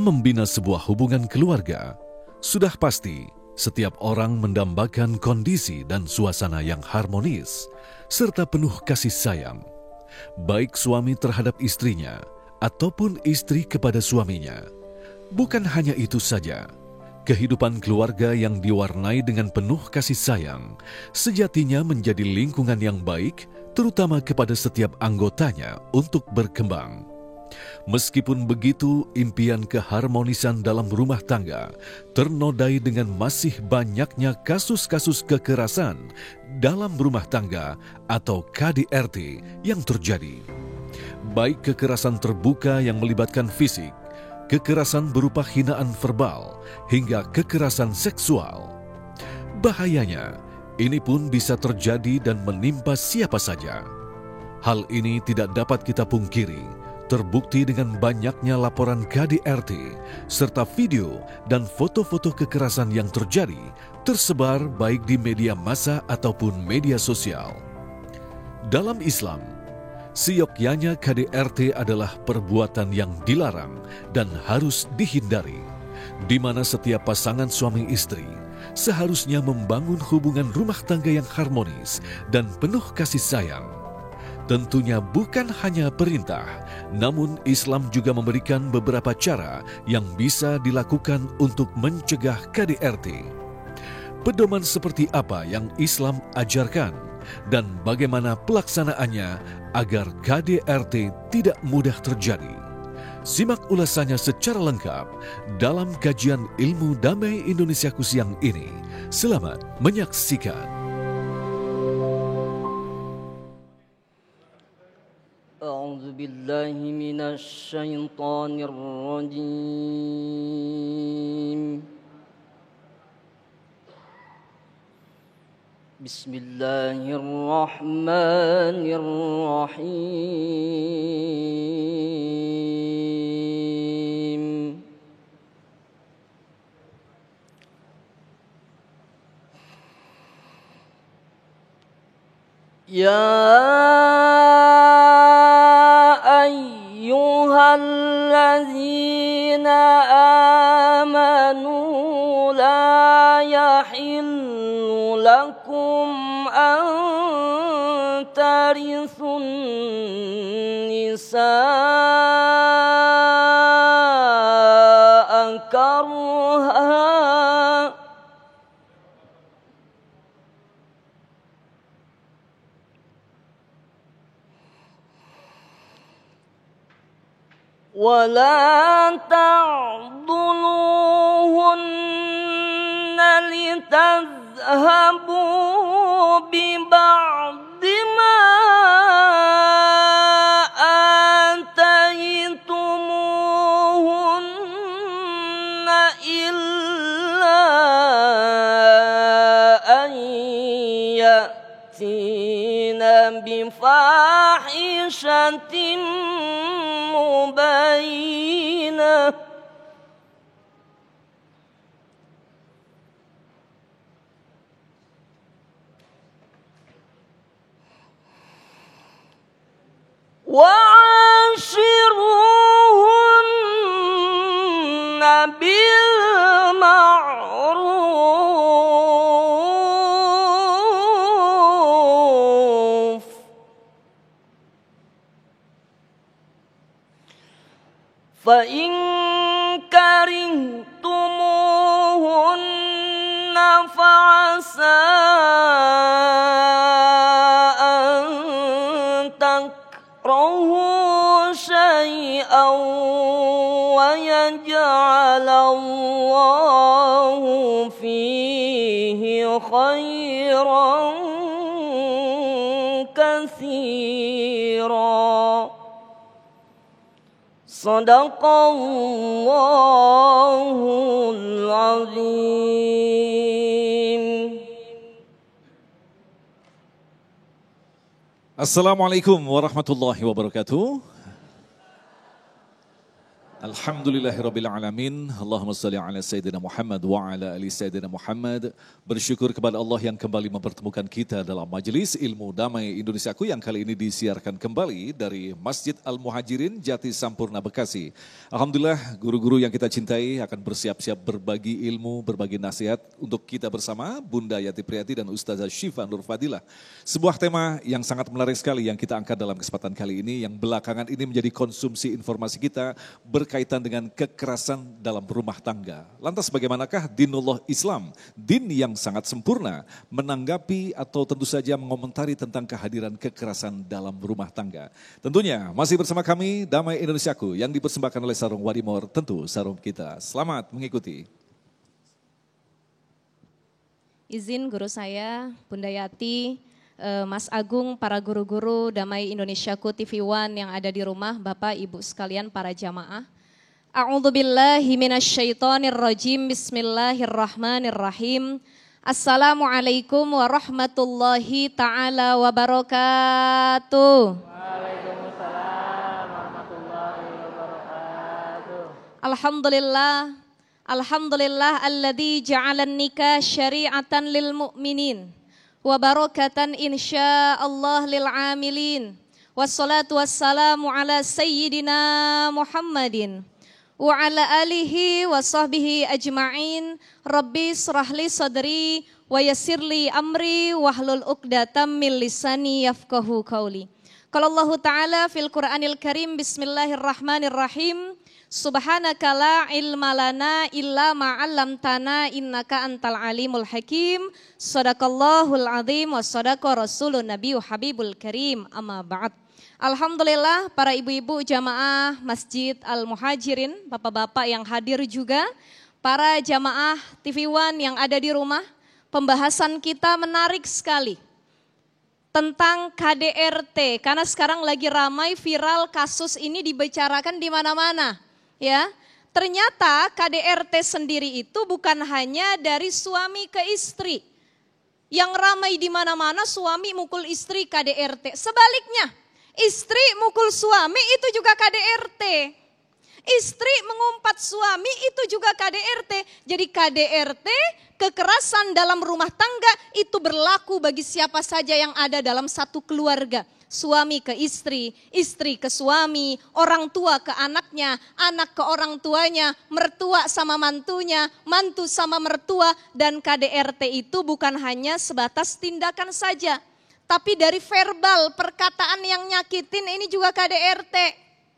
membina sebuah hubungan keluarga, sudah pasti setiap orang mendambakan kondisi dan suasana yang harmonis serta penuh kasih sayang, baik suami terhadap istrinya ataupun istri kepada suaminya. Bukan hanya itu saja, kehidupan keluarga yang diwarnai dengan penuh kasih sayang sejatinya menjadi lingkungan yang baik, terutama kepada setiap anggotanya untuk berkembang. Meskipun begitu, impian keharmonisan dalam rumah tangga ternodai dengan masih banyaknya kasus-kasus kekerasan dalam rumah tangga atau KDRT yang terjadi. Baik kekerasan terbuka yang melibatkan fisik, kekerasan berupa hinaan verbal, hingga kekerasan seksual. Bahayanya, ini pun bisa terjadi dan menimpa siapa saja. Hal ini tidak dapat kita pungkiri, terbukti dengan banyaknya laporan KDRT serta video dan foto-foto kekerasan yang terjadi tersebar baik di media massa ataupun media sosial. Dalam Islam, seyogyanya KDRT adalah perbuatan yang dilarang dan harus dihindari, di mana setiap pasangan suami istri seharusnya membangun hubungan rumah tangga yang harmonis dan penuh kasih sayang. Tentunya bukan hanya perintah, namun Islam juga memberikan beberapa cara yang bisa dilakukan untuk mencegah KDRT. Pedoman seperti apa yang Islam ajarkan dan bagaimana pelaksanaannya agar KDRT tidak mudah terjadi? Simak ulasannya secara lengkap dalam kajian Ilmu Damai Indonesiaku siang ini. Selamat menyaksikan. أعوذ بالله من الشيطان الرجيم بسم الله الرحمن الرحيم الذين آمنوا لا يحل لكم أن ترثوا النساء كرها ولا تعضلوهن لتذهبوا ببعض ما آتيتموهن إلا أن يأتين بفاحشة مبينة وعاشروهن بالمعروف فإن كرهتموهن فعسى أن تكرهوا شيئا ويجعل الله فيه خيرا كثيرا Sadaqallahul Azim. Assalamualaikum warahmatullahi wabarakatuh. Alhamdulillahirrabbilalamin. Allahumma salli ala Sayyidina Muhammad wa ala ali Sayyidina Muhammad. Bersyukur kepada Allah yang kembali mempertemukan kita dalam majelis ilmu damai Indonesiaku yang kali ini disiarkan kembali dari Masjid Al-Muhajirin Jati Sampurna Bekasi. Alhamdulillah, guru-guru yang kita cintai akan bersiap-siap berbagi ilmu, berbagi nasihat untuk kita bersama Bunda Yati Priyati dan Ustazah Syifa Nur Fadilah. Sebuah tema yang sangat menarik sekali yang kita angkat dalam kesempatan kali ini, yang belakangan ini menjadi konsumsi informasi kita berkaitan dengan kekerasan dalam rumah tangga. Lantas bagaimanakah dinullah Islam, din yang sangat sempurna, menanggapi atau tentu saja mengomentari tentang kehadiran kekerasan dalam rumah tangga. Tentunya masih bersama kami Damai Indonesiaku yang dipersembahkan oleh Sarung Wadimor, tentu sarung kita. Selamat mengikuti. Izin guru saya, Bunda Yati, Mas Agung, para guru-guru Damai Indonesiaku TV One yang ada di rumah, Bapak Ibu sekalian para jamaah. A'udzubillahi minasyaitonirrajim. Bismillahirrahmanirrahim. Assalamualaikum warahmatullahi taala wabarakatuh. Waalaikumsalam warahmatullahi wabarakatuh. Alhamdulillah. Alhamdulillah alladzi ja'alan nikah syari'atan lil mu'minin wa barakatan insyaallah lil amilin. Wassalatu wassalamu ala sayyidina Muhammadin wa ala alihi wa sahbihi ajma'in. Rabbi srahli sadri wa yassirli amri wahlul uqdatam min lisani yafqahu qawli. Qala Allah Ta'ala fil Qur'anil Karim, bismillahirrahmanirrahim. Subhanaka la ilma lana illa ma 'allamtana innaka antal alimul hakim. Shadaqallahul azim wa shadaqa rasulun nabiyyu habibul karim. Amma ba'd. Alhamdulillah, para ibu-ibu jamaah Masjid Al-Muhajirin, bapak-bapak yang hadir juga, para jamaah TV One yang ada di rumah, pembahasan kita menarik sekali tentang KDRT, karena sekarang lagi ramai viral kasus ini dibicarakan di mana-mana. Ya, ternyata KDRT sendiri itu bukan hanya dari suami ke istri. Yang ramai di mana-mana suami mukul istri KDRT. Sebaliknya, istri mukul suami itu juga KDRT. Istri mengumpat suami itu juga KDRT. Jadi KDRT, kekerasan dalam rumah tangga itu berlaku bagi siapa saja yang ada dalam satu keluarga. Suami ke istri, istri ke suami, orang tua ke anaknya, anak ke orang tuanya, mertua sama mantunya, mantu sama mertua. Dan KDRT itu bukan hanya sebatas tindakan saja, tapi dari verbal, perkataan yang nyakitin ini juga KDRT.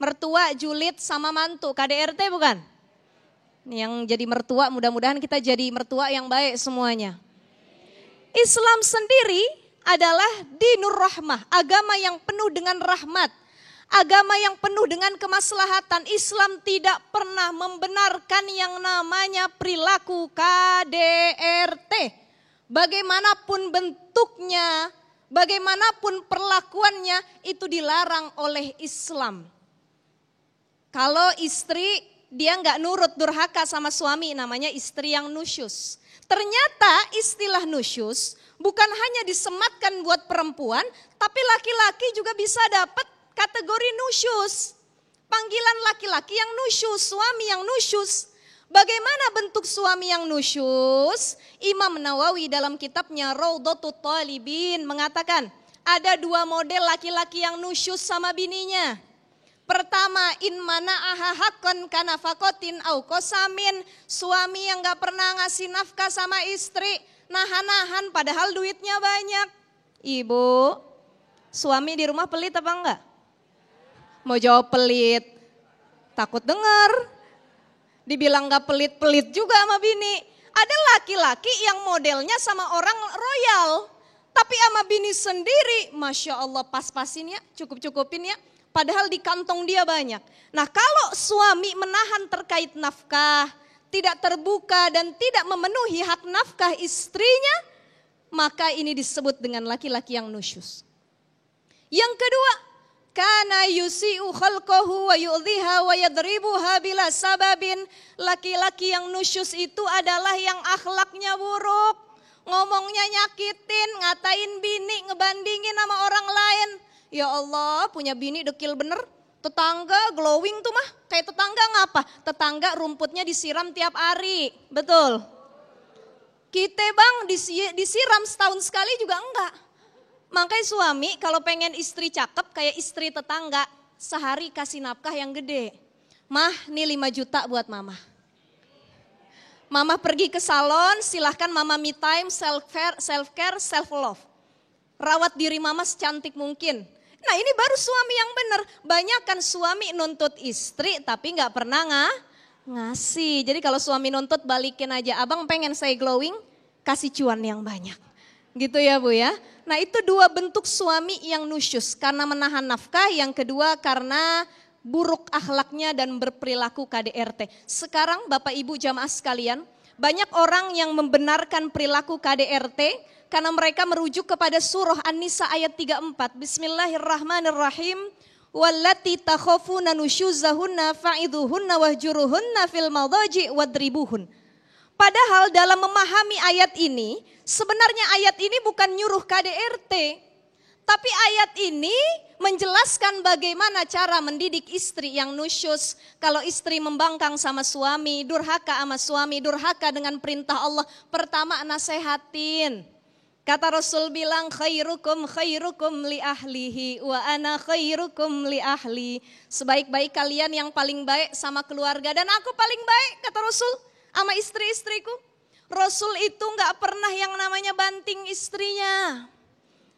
Mertua julid sama mantu, KDRT bukan? Yang jadi mertua, mudah-mudahan kita jadi mertua yang baik semuanya. Islam sendiri adalah dinur rahmah, agama yang penuh dengan rahmat, agama yang penuh dengan kemaslahatan. Islam tidak pernah membenarkan yang namanya perilaku KDRT. Bagaimanapun bentuknya, bagaimanapun perlakuannya, itu dilarang oleh Islam. Kalau istri dia nggak nurut, durhaka sama suami, namanya istri yang nusyus. Ternyata istilah nusyus bukan hanya disematkan buat perempuan, tapi laki-laki juga bisa dapat kategori nusyus. Panggilan laki-laki yang nusyus, suami yang nusyus. Bagaimana bentuk suami yang nusyus? Imam Nawawi dalam kitabnya Raudhatut Thalibin mengatakan, ada dua model laki-laki yang nusyus sama bininya. Pertama, in mana ahahakon kanafakotin au kosamin, suami yang gak pernah ngasih nafkah sama istri, nahan-nahan padahal duitnya banyak. Ibu, suami di rumah pelit apa enggak? Mau jawab pelit, takut dengar. Dibilang gak pelit-pelit juga sama bini. Ada laki-laki yang modelnya sama orang royal, tapi sama bini sendiri, Masya Allah pas-pasin ya, cukup-cukupin ya. Padahal di kantong dia banyak. Nah, kalau suami menahan terkait nafkah, tidak terbuka dan tidak memenuhi hak nafkah istrinya, maka ini disebut dengan laki-laki yang nusyus. Yang kedua, kana yusi'u khalqahu wa yu'dhiha wa yadribuha bila sababin. Laki-laki yang nusyus itu adalah yang akhlaknya buruk, ngomongnya nyakitin, ngatain bini, ngebandingin sama orang lain. Ya Allah, punya bini dekil bener, Tetangga glowing tuh mah, kayak tetangga ngapa? Tetangga rumputnya disiram tiap hari, betul. Kita bang disiram setahun sekali juga enggak. Makanya suami kalau pengen istri cakep kayak istri tetangga, sehari kasih nafkah yang gede. Mah, nih 5 juta buat mama. Mama pergi ke salon, silahkan mama me time, self-care, self-love. Rawat diri mama secantik mungkin. Nah ini baru suami yang benar. Banyak kan suami nuntut istri tapi gak pernah ngasih. Jadi kalau suami nuntut balikin aja. Abang pengen saya glowing, kasih cuan yang banyak. Gitu ya Bu ya. Nah itu 2 bentuk suami yang nusyus. Karena menahan nafkah, yang kedua karena buruk akhlaknya dan berperilaku KDRT. Sekarang Bapak Ibu jamaah sekalian, banyak orang yang membenarkan perilaku KDRT karena mereka merujuk kepada surah An-Nisa ayat 34. Bismillahirrahmanirrahim. Wallati takhafuna nusyuzahunna fa'idhuhunna wahjuruhunna fil madaji wadribuhun. Padahal dalam memahami ayat ini, sebenarnya ayat ini bukan nyuruh KDRT. Tapi ayat ini menjelaskan bagaimana cara mendidik istri yang nusyus. Kalau istri membangkang sama suami, durhaka sama suami, durhaka dengan perintah Allah. Pertama nasehatin. Kata Rasul bilang khairukum li ahlihi wa ana khairukum li ahli. Sebaik-baik kalian yang paling baik sama keluarga dan aku paling baik kata Rasul sama istri-istriku. Rasul itu gak pernah yang namanya banting istrinya.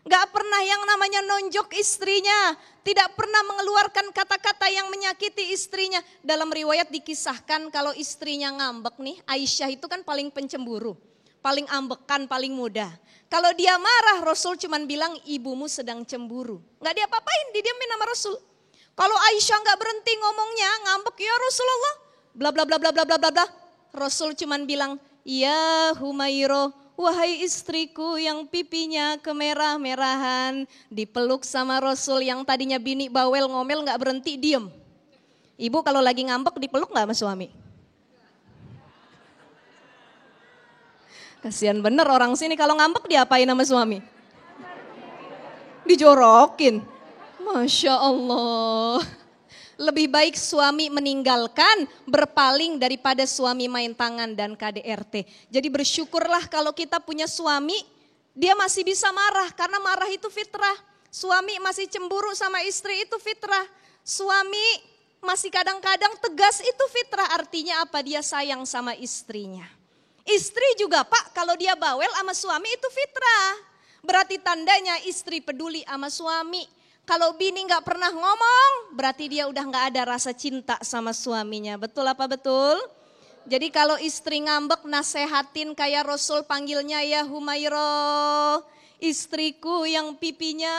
Gak pernah yang namanya nonjok istrinya. Tidak pernah mengeluarkan kata-kata yang menyakiti istrinya. Dalam riwayat dikisahkan kalau istrinya ngambek nih. Aisyah itu kan paling pencemburu. Paling ambekan, paling muda. Kalau dia marah Rasul cuman bilang ibumu sedang cemburu. Gak diapa-apain, didiamin sama Rasul. Kalau Aisyah gak berhenti ngomongnya, ngambek ya Rasulullah. Bla bla bla bla bla bla bla. Rasul cuman bilang, ya Humairah. Wahai istriku yang pipinya kemerah-merahan, dipeluk sama Rasul yang tadinya bini bawel ngomel gak berhenti diem. Ibu kalau lagi ngambek dipeluk gak sama suami? Kasihan bener orang sini kalau ngambek diapain sama suami? Dijorokin. Masya Allah. Lebih baik suami meninggalkan, berpaling daripada suami main tangan dan KDRT. Jadi bersyukurlah kalau kita punya suami, dia masih bisa marah karena marah itu fitrah. Suami masih cemburu sama istri itu fitrah. Suami masih kadang-kadang tegas itu fitrah, artinya apa? Dia sayang sama istrinya. Istri juga Pak, kalau dia bawel sama suami itu fitrah. Berarti tandanya istri peduli sama suami. Kalau bini gak pernah ngomong, berarti dia udah gak ada rasa cinta sama suaminya. Betul apa betul? Jadi kalau istri ngambek nasehatin kayak Rasul panggilnya ya Humairah. Istriku yang pipinya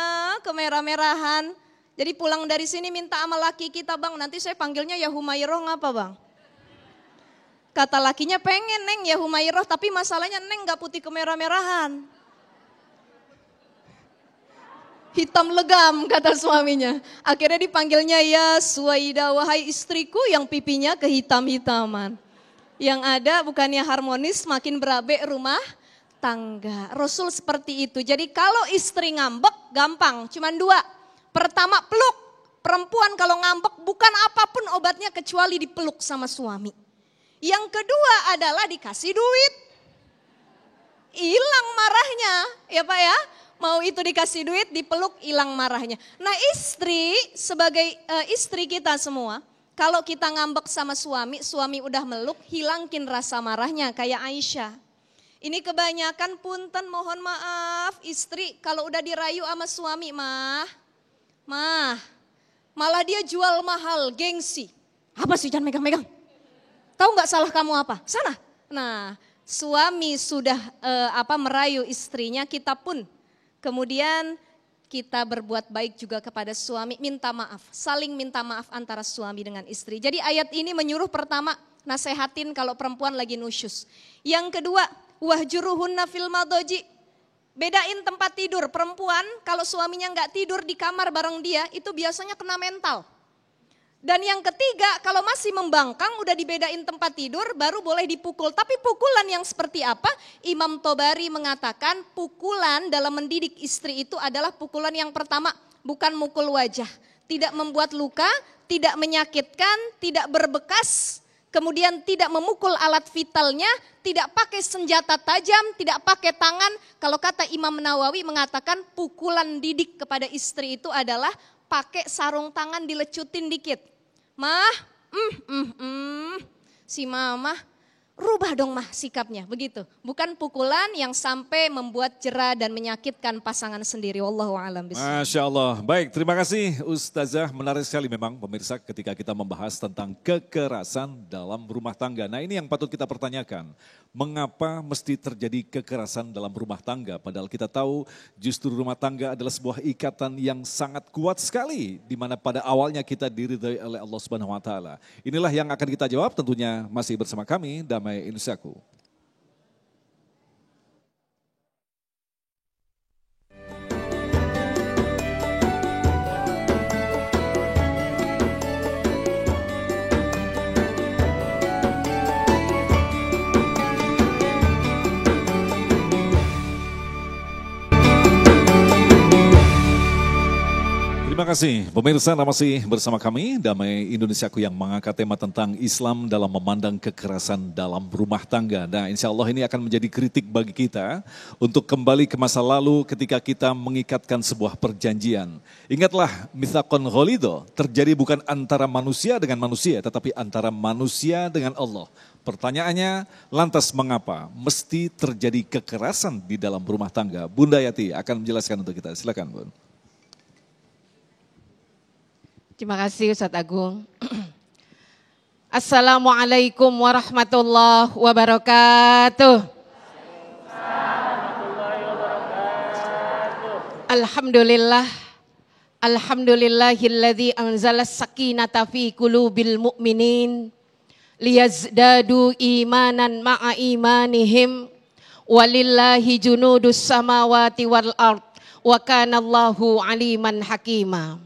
kemerah-merahan. Jadi pulang dari sini minta sama laki kita, bang nanti saya panggilnya ya Humairah ngapa bang? Kata lakinya pengen Neng ya Humairah, tapi masalahnya Neng gak putih kemerah-merahan. Hitam legam kata suaminya. Akhirnya dipanggilnya ya Suwaidah, wahai istriku yang pipinya kehitam-hitaman. Yang ada bukannya harmonis, makin berabe rumah tangga. Rasul seperti itu. Jadi kalau istri ngambek gampang, cuman 2. Pertama peluk. Perempuan kalau ngambek bukan apapun obatnya kecuali dipeluk sama suami. Yang kedua adalah dikasih duit. Hilang marahnya ya Pak ya. Mau itu dikasih duit, dipeluk, hilang marahnya. Nah istri, sebagai istri kita semua, kalau kita ngambek sama suami, suami udah meluk, hilangkin rasa marahnya kayak Aisyah. Ini kebanyakan punten mohon maaf, istri kalau udah dirayu sama suami, malah dia jual mahal, gengsi. Apa sih jangan megang-megang? Tahu nggak salah kamu apa? Sana. Nah suami sudah merayu istrinya, kita pun kemudian kita berbuat baik juga kepada suami, minta maaf, saling minta maaf antara suami dengan istri. Jadi ayat ini menyuruh pertama, nasehatin kalau perempuan lagi nusyus. Yang kedua, wahjuruhunna fil madaji, bedain tempat tidur. Perempuan kalau suaminya nggak tidur di kamar bareng dia, itu biasanya kena mental. Dan yang ketiga, kalau masih membangkang udah dibedain tempat tidur baru boleh dipukul. Tapi pukulan yang seperti apa? Imam Tobari mengatakan pukulan dalam mendidik istri itu adalah pukulan yang pertama bukan mukul wajah. tidak membuat luka, tidak menyakitkan, tidak berbekas, kemudian tidak memukul alat vitalnya, tidak pakai senjata tajam, tidak pakai tangan. Kalau kata Imam Nawawi mengatakan pukulan didik kepada istri itu adalah pakai sarung tangan dilecutin dikit. Mah, si mama, rubah dong mah sikapnya, begitu. Bukan pukulan yang sampai membuat jera dan menyakitkan pasangan sendiri. Wallahu a'lam bishawab. Masya Allah. Baik, terima kasih Ustazah. Menarik sekali memang pemirsa ketika kita membahas tentang kekerasan dalam rumah tangga. Nah ini yang patut kita pertanyakan. Mengapa mesti terjadi kekerasan dalam rumah tangga? Padahal kita tahu justru rumah tangga adalah sebuah ikatan yang sangat kuat sekali. Di mana pada awalnya kita diridhai oleh Allah Subhanahu wa Ta'ala. Inilah yang akan kita jawab tentunya masih bersama kami, Damai Indonesiaku. Terima kasih pemirsa, masih bersama kami Damai Indonesiaku yang mengangkat tema tentang Islam dalam memandang kekerasan dalam rumah tangga. Nah insya Allah ini akan menjadi kritik bagi kita untuk kembali ke masa lalu ketika kita mengikatkan sebuah perjanjian. Ingatlah mitsaqon ghalidho terjadi bukan antara manusia dengan manusia tetapi antara manusia dengan Allah. Pertanyaannya, lantas mengapa mesti terjadi kekerasan di dalam rumah tangga? Bunda Yati akan menjelaskan untuk kita, silakan Bun. Terima kasih Ustadz Agung. Assalamualaikum warahmatullahi wabarakatuh. Alhamdulillah. Alhamdulillahilladzi anzala sakinata fi qulubil mu'minin liyazdadu imanan ma'a imanihim walillahi junudus samawati wal ard wa kana Allahu aliman hakima.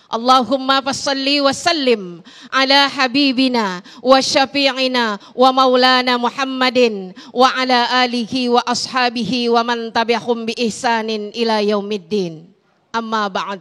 Allahumma fassalli wa sallim ala habibina wa syafi'ina wa maulana Muhammadin wa ala alihi wa ashabihi wa man tabi'ahum bi ihsanin ila yaumiddin. Amma ba'd.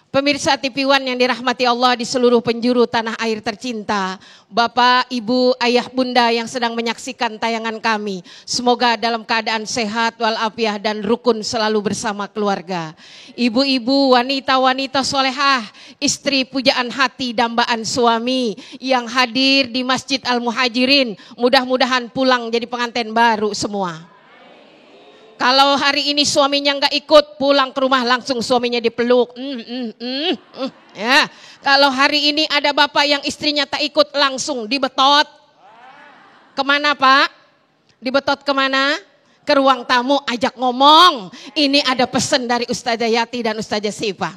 Pemirsa TV One yang dirahmati Allah di seluruh penjuru tanah air tercinta, Bapak, Ibu, Ayah, Bunda yang sedang menyaksikan tayangan kami, semoga dalam keadaan sehat walafiat dan rukun selalu bersama keluarga. Ibu-ibu, wanita-wanita solehah, istri pujaan hati dambaan suami yang hadir di Masjid Al-Muhajirin, mudah-mudahan pulang jadi pengantin baru semua. Kalau hari ini suaminya nggak ikut, pulang ke rumah langsung suaminya dipeluk. Ya. Kalau hari ini ada bapak yang istrinya tak ikut, langsung dibetot. Kemana Pak? Dibetot kemana? Ke ruang tamu, ajak ngomong. Ini ada pesan dari Ustazah Yati dan Ustazah Syifa.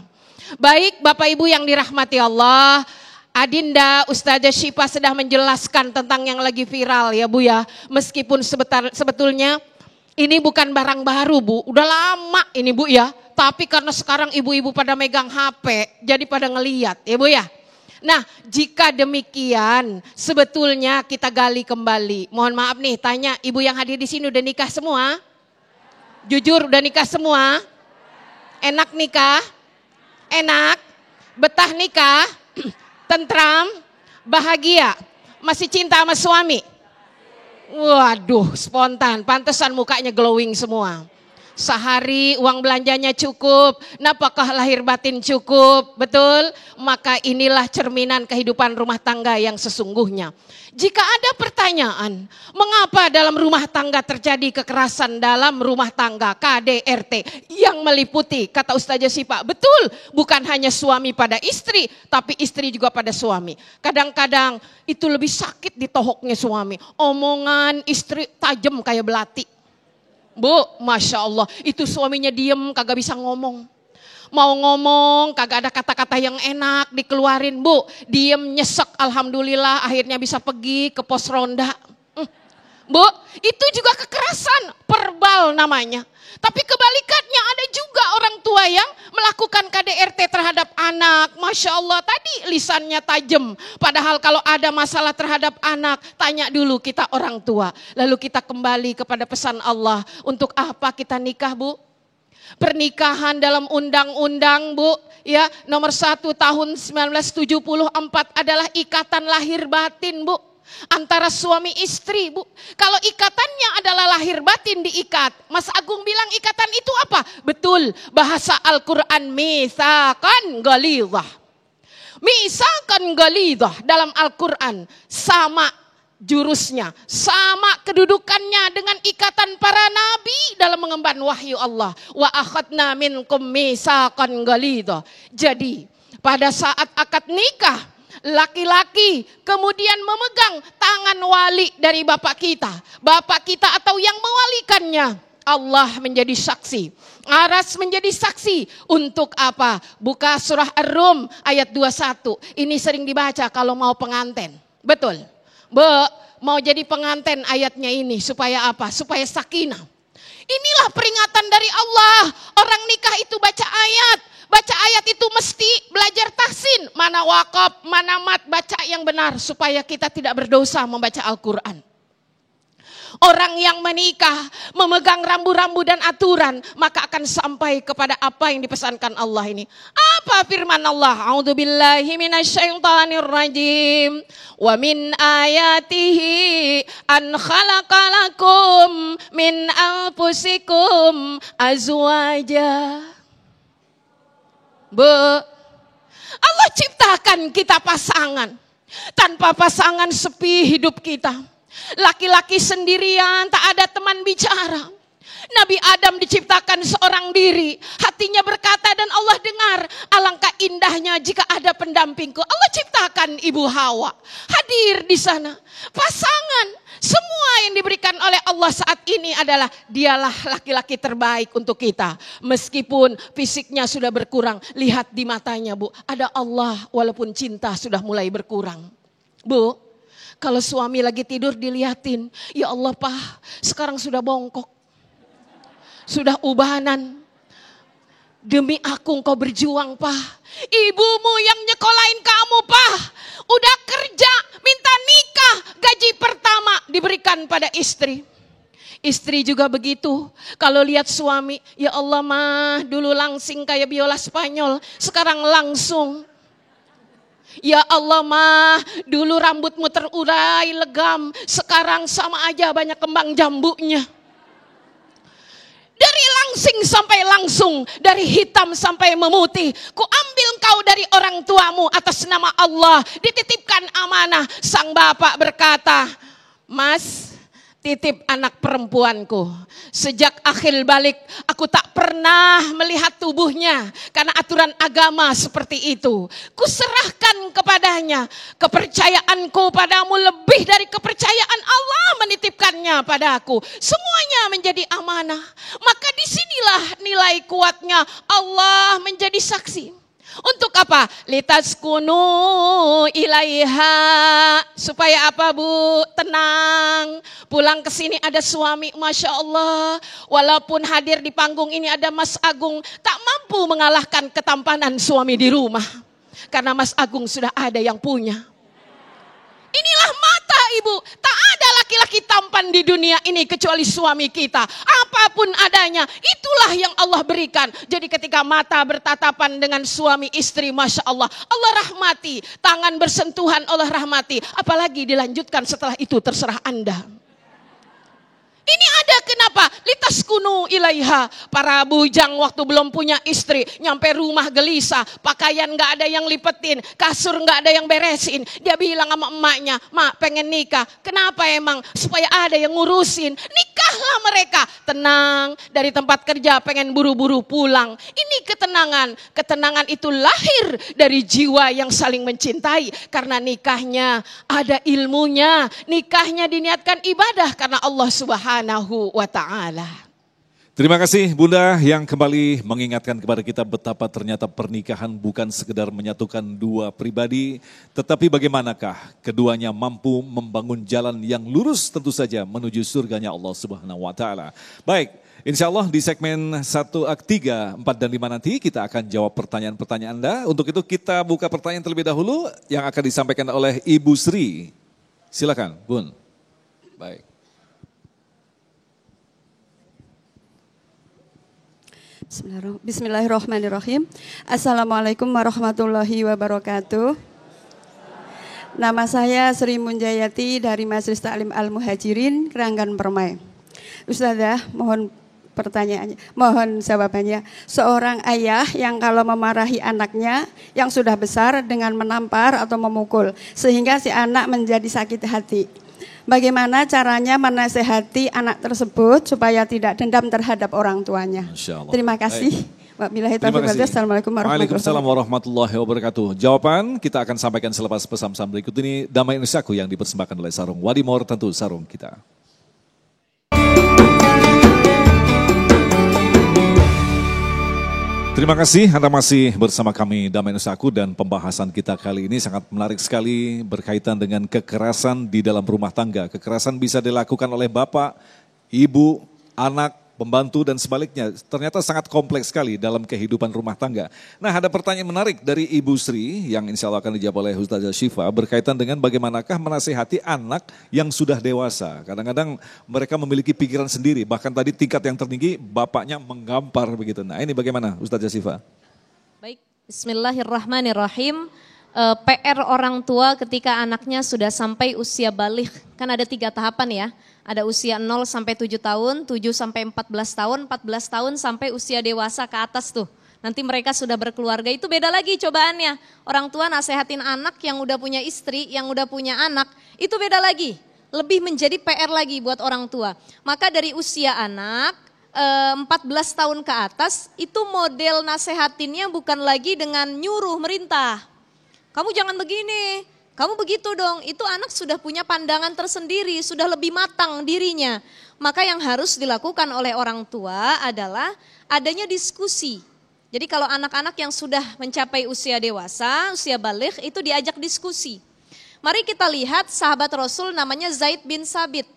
Baik Bapak Ibu yang dirahmati Allah, Adinda Ustazah Syifa sudah menjelaskan tentang yang lagi viral ya Bu ya. Meskipun sebetulnya ini bukan barang baru Bu, udah lama ini Bu ya. Tapi karena sekarang ibu-ibu pada megang HP, jadi pada ngeliat ya Bu ya. Nah jika demikian sebetulnya kita gali kembali. Mohon maaf nih tanya, ibu yang hadir di sini udah nikah semua? Jujur udah nikah semua? Enak nikah? Enak? Betah nikah? Tentram? Bahagia? Masih cinta sama suami? Waduh, spontan, pantesan mukanya glowing semua. Sehari uang belanjanya cukup, napakah lahir batin cukup, betul? Maka inilah cerminan kehidupan rumah tangga yang sesungguhnya. Jika ada pertanyaan, mengapa dalam rumah tangga terjadi kekerasan dalam rumah tangga KDRT yang meliputi, kata Ustazah Syifa, betul, bukan hanya suami pada istri, tapi istri juga pada suami. Kadang-kadang itu lebih sakit di tohoknya suami, omongan istri tajam kayak belati. Bu, Masya Allah, itu suaminya diem kagak bisa ngomong. Mau ngomong kagak ada kata-kata yang enak dikeluarin Bu. Diem nyesek, alhamdulillah akhirnya bisa pergi ke pos ronda. Bu, itu juga kekerasan, verbal namanya. Tapi kebalikannya ada juga orang tua yang melakukan KDRT terhadap anak. Masya Allah tadi lisannya tajam. Padahal kalau ada masalah terhadap anak, tanya dulu kita orang tua. Lalu kita kembali kepada pesan Allah. Untuk apa kita nikah Bu? Pernikahan dalam undang-undang, Bu, ya, nomor 1 tahun 1974 adalah ikatan lahir batin, Bu, antara suami istri, Bu. Kalau ikatannya adalah lahir batin diikat, Mas Agung bilang ikatan itu apa? Betul, bahasa Al-Quran, mitsaqan ghalidhah. Mitsaqan ghalidhah dalam Al-Quran sama jurusnya, sama kedudukannya dengan ikatan para nabi dalam mengemban wahyu Allah. Wa akhadna minkum mitsaqan ghalidha. Jadi pada saat akad nikah, laki-laki kemudian memegang tangan wali dari bapak kita atau yang mewalikannya. Allah menjadi saksi, Aras menjadi saksi untuk apa? Buka surah Ar-Rum ayat 21. Ini sering dibaca kalau mau pengantin. Betul. Mau jadi pengantin ayatnya ini supaya apa? Supaya sakinah. Inilah peringatan dari Allah. Orang nikah itu baca ayat. Baca ayat itu mesti belajar tahsin. Mana wakaf, mana mat, baca yang benar. Supaya kita tidak berdosa membaca Al-Quran. Orang yang menikah memegang rambu-rambu dan aturan, maka akan sampai kepada apa yang dipesankan Allah ini. Apa firman Allah? A'udzubillahi minasyaitonirrajim. Wa min ayatihi an khalaqalakum min anfusikum azwaja. Allah ciptakan kita pasangan. Tanpa pasangan sepi hidup kita. Laki-laki sendirian, tak ada teman bicara. Nabi Adam diciptakan seorang diri, hatinya berkata dan Allah dengar, alangkah indahnya jika ada pendampingku. Allah ciptakan Ibu Hawa, hadir di sana. Pasangan, semua yang diberikan oleh Allah saat ini adalah dialah laki-laki terbaik untuk kita. Meskipun fisiknya sudah berkurang, lihat di matanya, Bu, ada Allah walaupun cinta sudah mulai berkurang. Bu, kalau suami lagi tidur dilihatin, ya Allah Pak, sekarang sudah bongkok, sudah ubanan. Demi aku engkau berjuang Pak. Ibumu yang nyekolahin kamu Pak, udah kerja, minta nikah, gaji pertama diberikan pada istri. Istri juga begitu, kalau lihat suami, ya Allah mah dulu langsing kayak biola Spanyol, sekarang langsung. Ya Allah mah, dulu rambutmu terurai legam, sekarang sama aja banyak kembang jambunya. Dari langsing sampai langsung, dari hitam sampai memutih. Ku ambil engkau dari orang tuamu atas nama Allah, dititipkan amanah. Sang bapak berkata, Mas, titip anak perempuanku. Sejak akhir balik aku tak pernah melihat tubuhnya karena aturan agama seperti itu. Kuserahkan kepadanya. Kepercayaanku padamu lebih dari kepercayaan Allah menitipkannya padaku. Semuanya menjadi amanah. Maka disinilah nilai kuatnya Allah menjadi saksi. Untuk apa? Litaskunu ilaiha. Supaya apa Bu? Tenang. Pulang ke sini ada suami, Masya Allah. Walaupun hadir di panggung ini ada Mas Agung, tak mampu mengalahkan ketampanan suami di rumah. Karena Mas Agung sudah ada yang punya. Inilah mata Ibu. Tak ada laki-laki tampan di dunia ini kecuali suami kita. Apapun adanya, itulah yang Allah berikan. Jadi ketika mata bertatapan dengan suami istri, Masya Allah, Allah rahmati. Tangan bersentuhan Allah rahmati. Apalagi dilanjutkan setelah itu terserah Anda. Ini ada kenapa? Litaskunu ilaiha. Para bujang waktu belum punya istri, nyampe rumah gelisah, pakaian gak ada yang lipetin, kasur gak ada yang beresin. Dia bilang sama emaknya, Mak pengen nikah. Kenapa emang? Supaya ada yang ngurusin. Nikahlah mereka. Tenang, dari tempat kerja pengen buru-buru pulang. Ini ketenangan. Ketenangan itu lahir dari jiwa yang saling mencintai. Karena nikahnya ada ilmunya. Nikahnya diniatkan ibadah karena Allah Subhanahu wa ta'ala. Terima kasih Bunda yang kembali mengingatkan kepada kita betapa ternyata pernikahan bukan sekedar menyatukan dua pribadi, tetapi bagaimanakah keduanya mampu membangun jalan yang lurus tentu saja menuju surganya Allah Subhanahu wa ta'ala. Baik, insya Allah di segmen 3, 4, dan 5 nanti kita akan jawab pertanyaan-pertanyaan Anda. Untuk itu kita buka pertanyaan terlebih dahulu yang akan disampaikan oleh Ibu Sri. Silakan Bun. Baik. Bismillahirrahmanirrahim. Assalamualaikum warahmatullahi wabarakatuh. Nama saya Sri Munjayati dari Majelis Taklim Al-Muhajirin, Keranggan Permai. Ustazah, mohon pertanyaannya, mohon jawabannya. Seorang ayah yang kalau memarahi anaknya yang sudah besar dengan menampar atau memukul, sehingga si anak menjadi sakit hati. Bagaimana caranya menasehati anak tersebut supaya tidak dendam terhadap orang tuanya? Terima kasih. Wabillahi taufiq wal hidayah. Assalamualaikum warahmatullahi wabarakatuh. Jawaban kita akan sampaikan selepas pesan-pesan berikut ini. Damai Indonesiaku yang dipersembahkan oleh Sarung Wadimor, tentu sarung kita. Terima kasih Anda masih bersama kami Damai Nusaku, dan pembahasan kita kali ini sangat menarik sekali berkaitan dengan kekerasan di dalam rumah tangga. Kekerasan bisa dilakukan oleh bapak, ibu, anak, pembantu dan sebaliknya. Ternyata sangat kompleks sekali dalam kehidupan rumah tangga. Nah, ada pertanyaan menarik dari Ibu Sri yang insya Allah akan dijawab oleh Ustazah Syifa berkaitan dengan bagaimanakah menasihati anak yang sudah dewasa. Kadang-kadang mereka memiliki pikiran sendiri, bahkan tadi tingkat yang tertinggi bapaknya menggampar begitu. Nah, ini bagaimana Ustazah Syifa? Baik, bismillahirrahmanirrahim. PR orang tua ketika anaknya sudah sampai usia baligh, kan ada 3 tahapan ya. Ada usia 0 sampai 7 tahun, 7 sampai 14 tahun, 14 tahun sampai usia dewasa ke atas tuh. Nanti mereka sudah berkeluarga, itu beda lagi cobaannya. Orang tua nasehatin anak yang udah punya istri, yang udah punya anak, itu beda lagi. Lebih menjadi PR lagi buat orang tua. Maka dari usia anak, 14 tahun ke atas, itu model nasehatinnya bukan lagi dengan nyuruh merintah. Kamu jangan begini, kamu begitu dong. Itu anak sudah punya pandangan tersendiri, sudah lebih matang dirinya. Maka yang harus dilakukan oleh orang tua adalah adanya diskusi. Jadi kalau anak-anak yang sudah mencapai usia dewasa, usia baligh, itu diajak diskusi. Mari kita lihat sahabat Rasul namanya Zaid bin Sabit.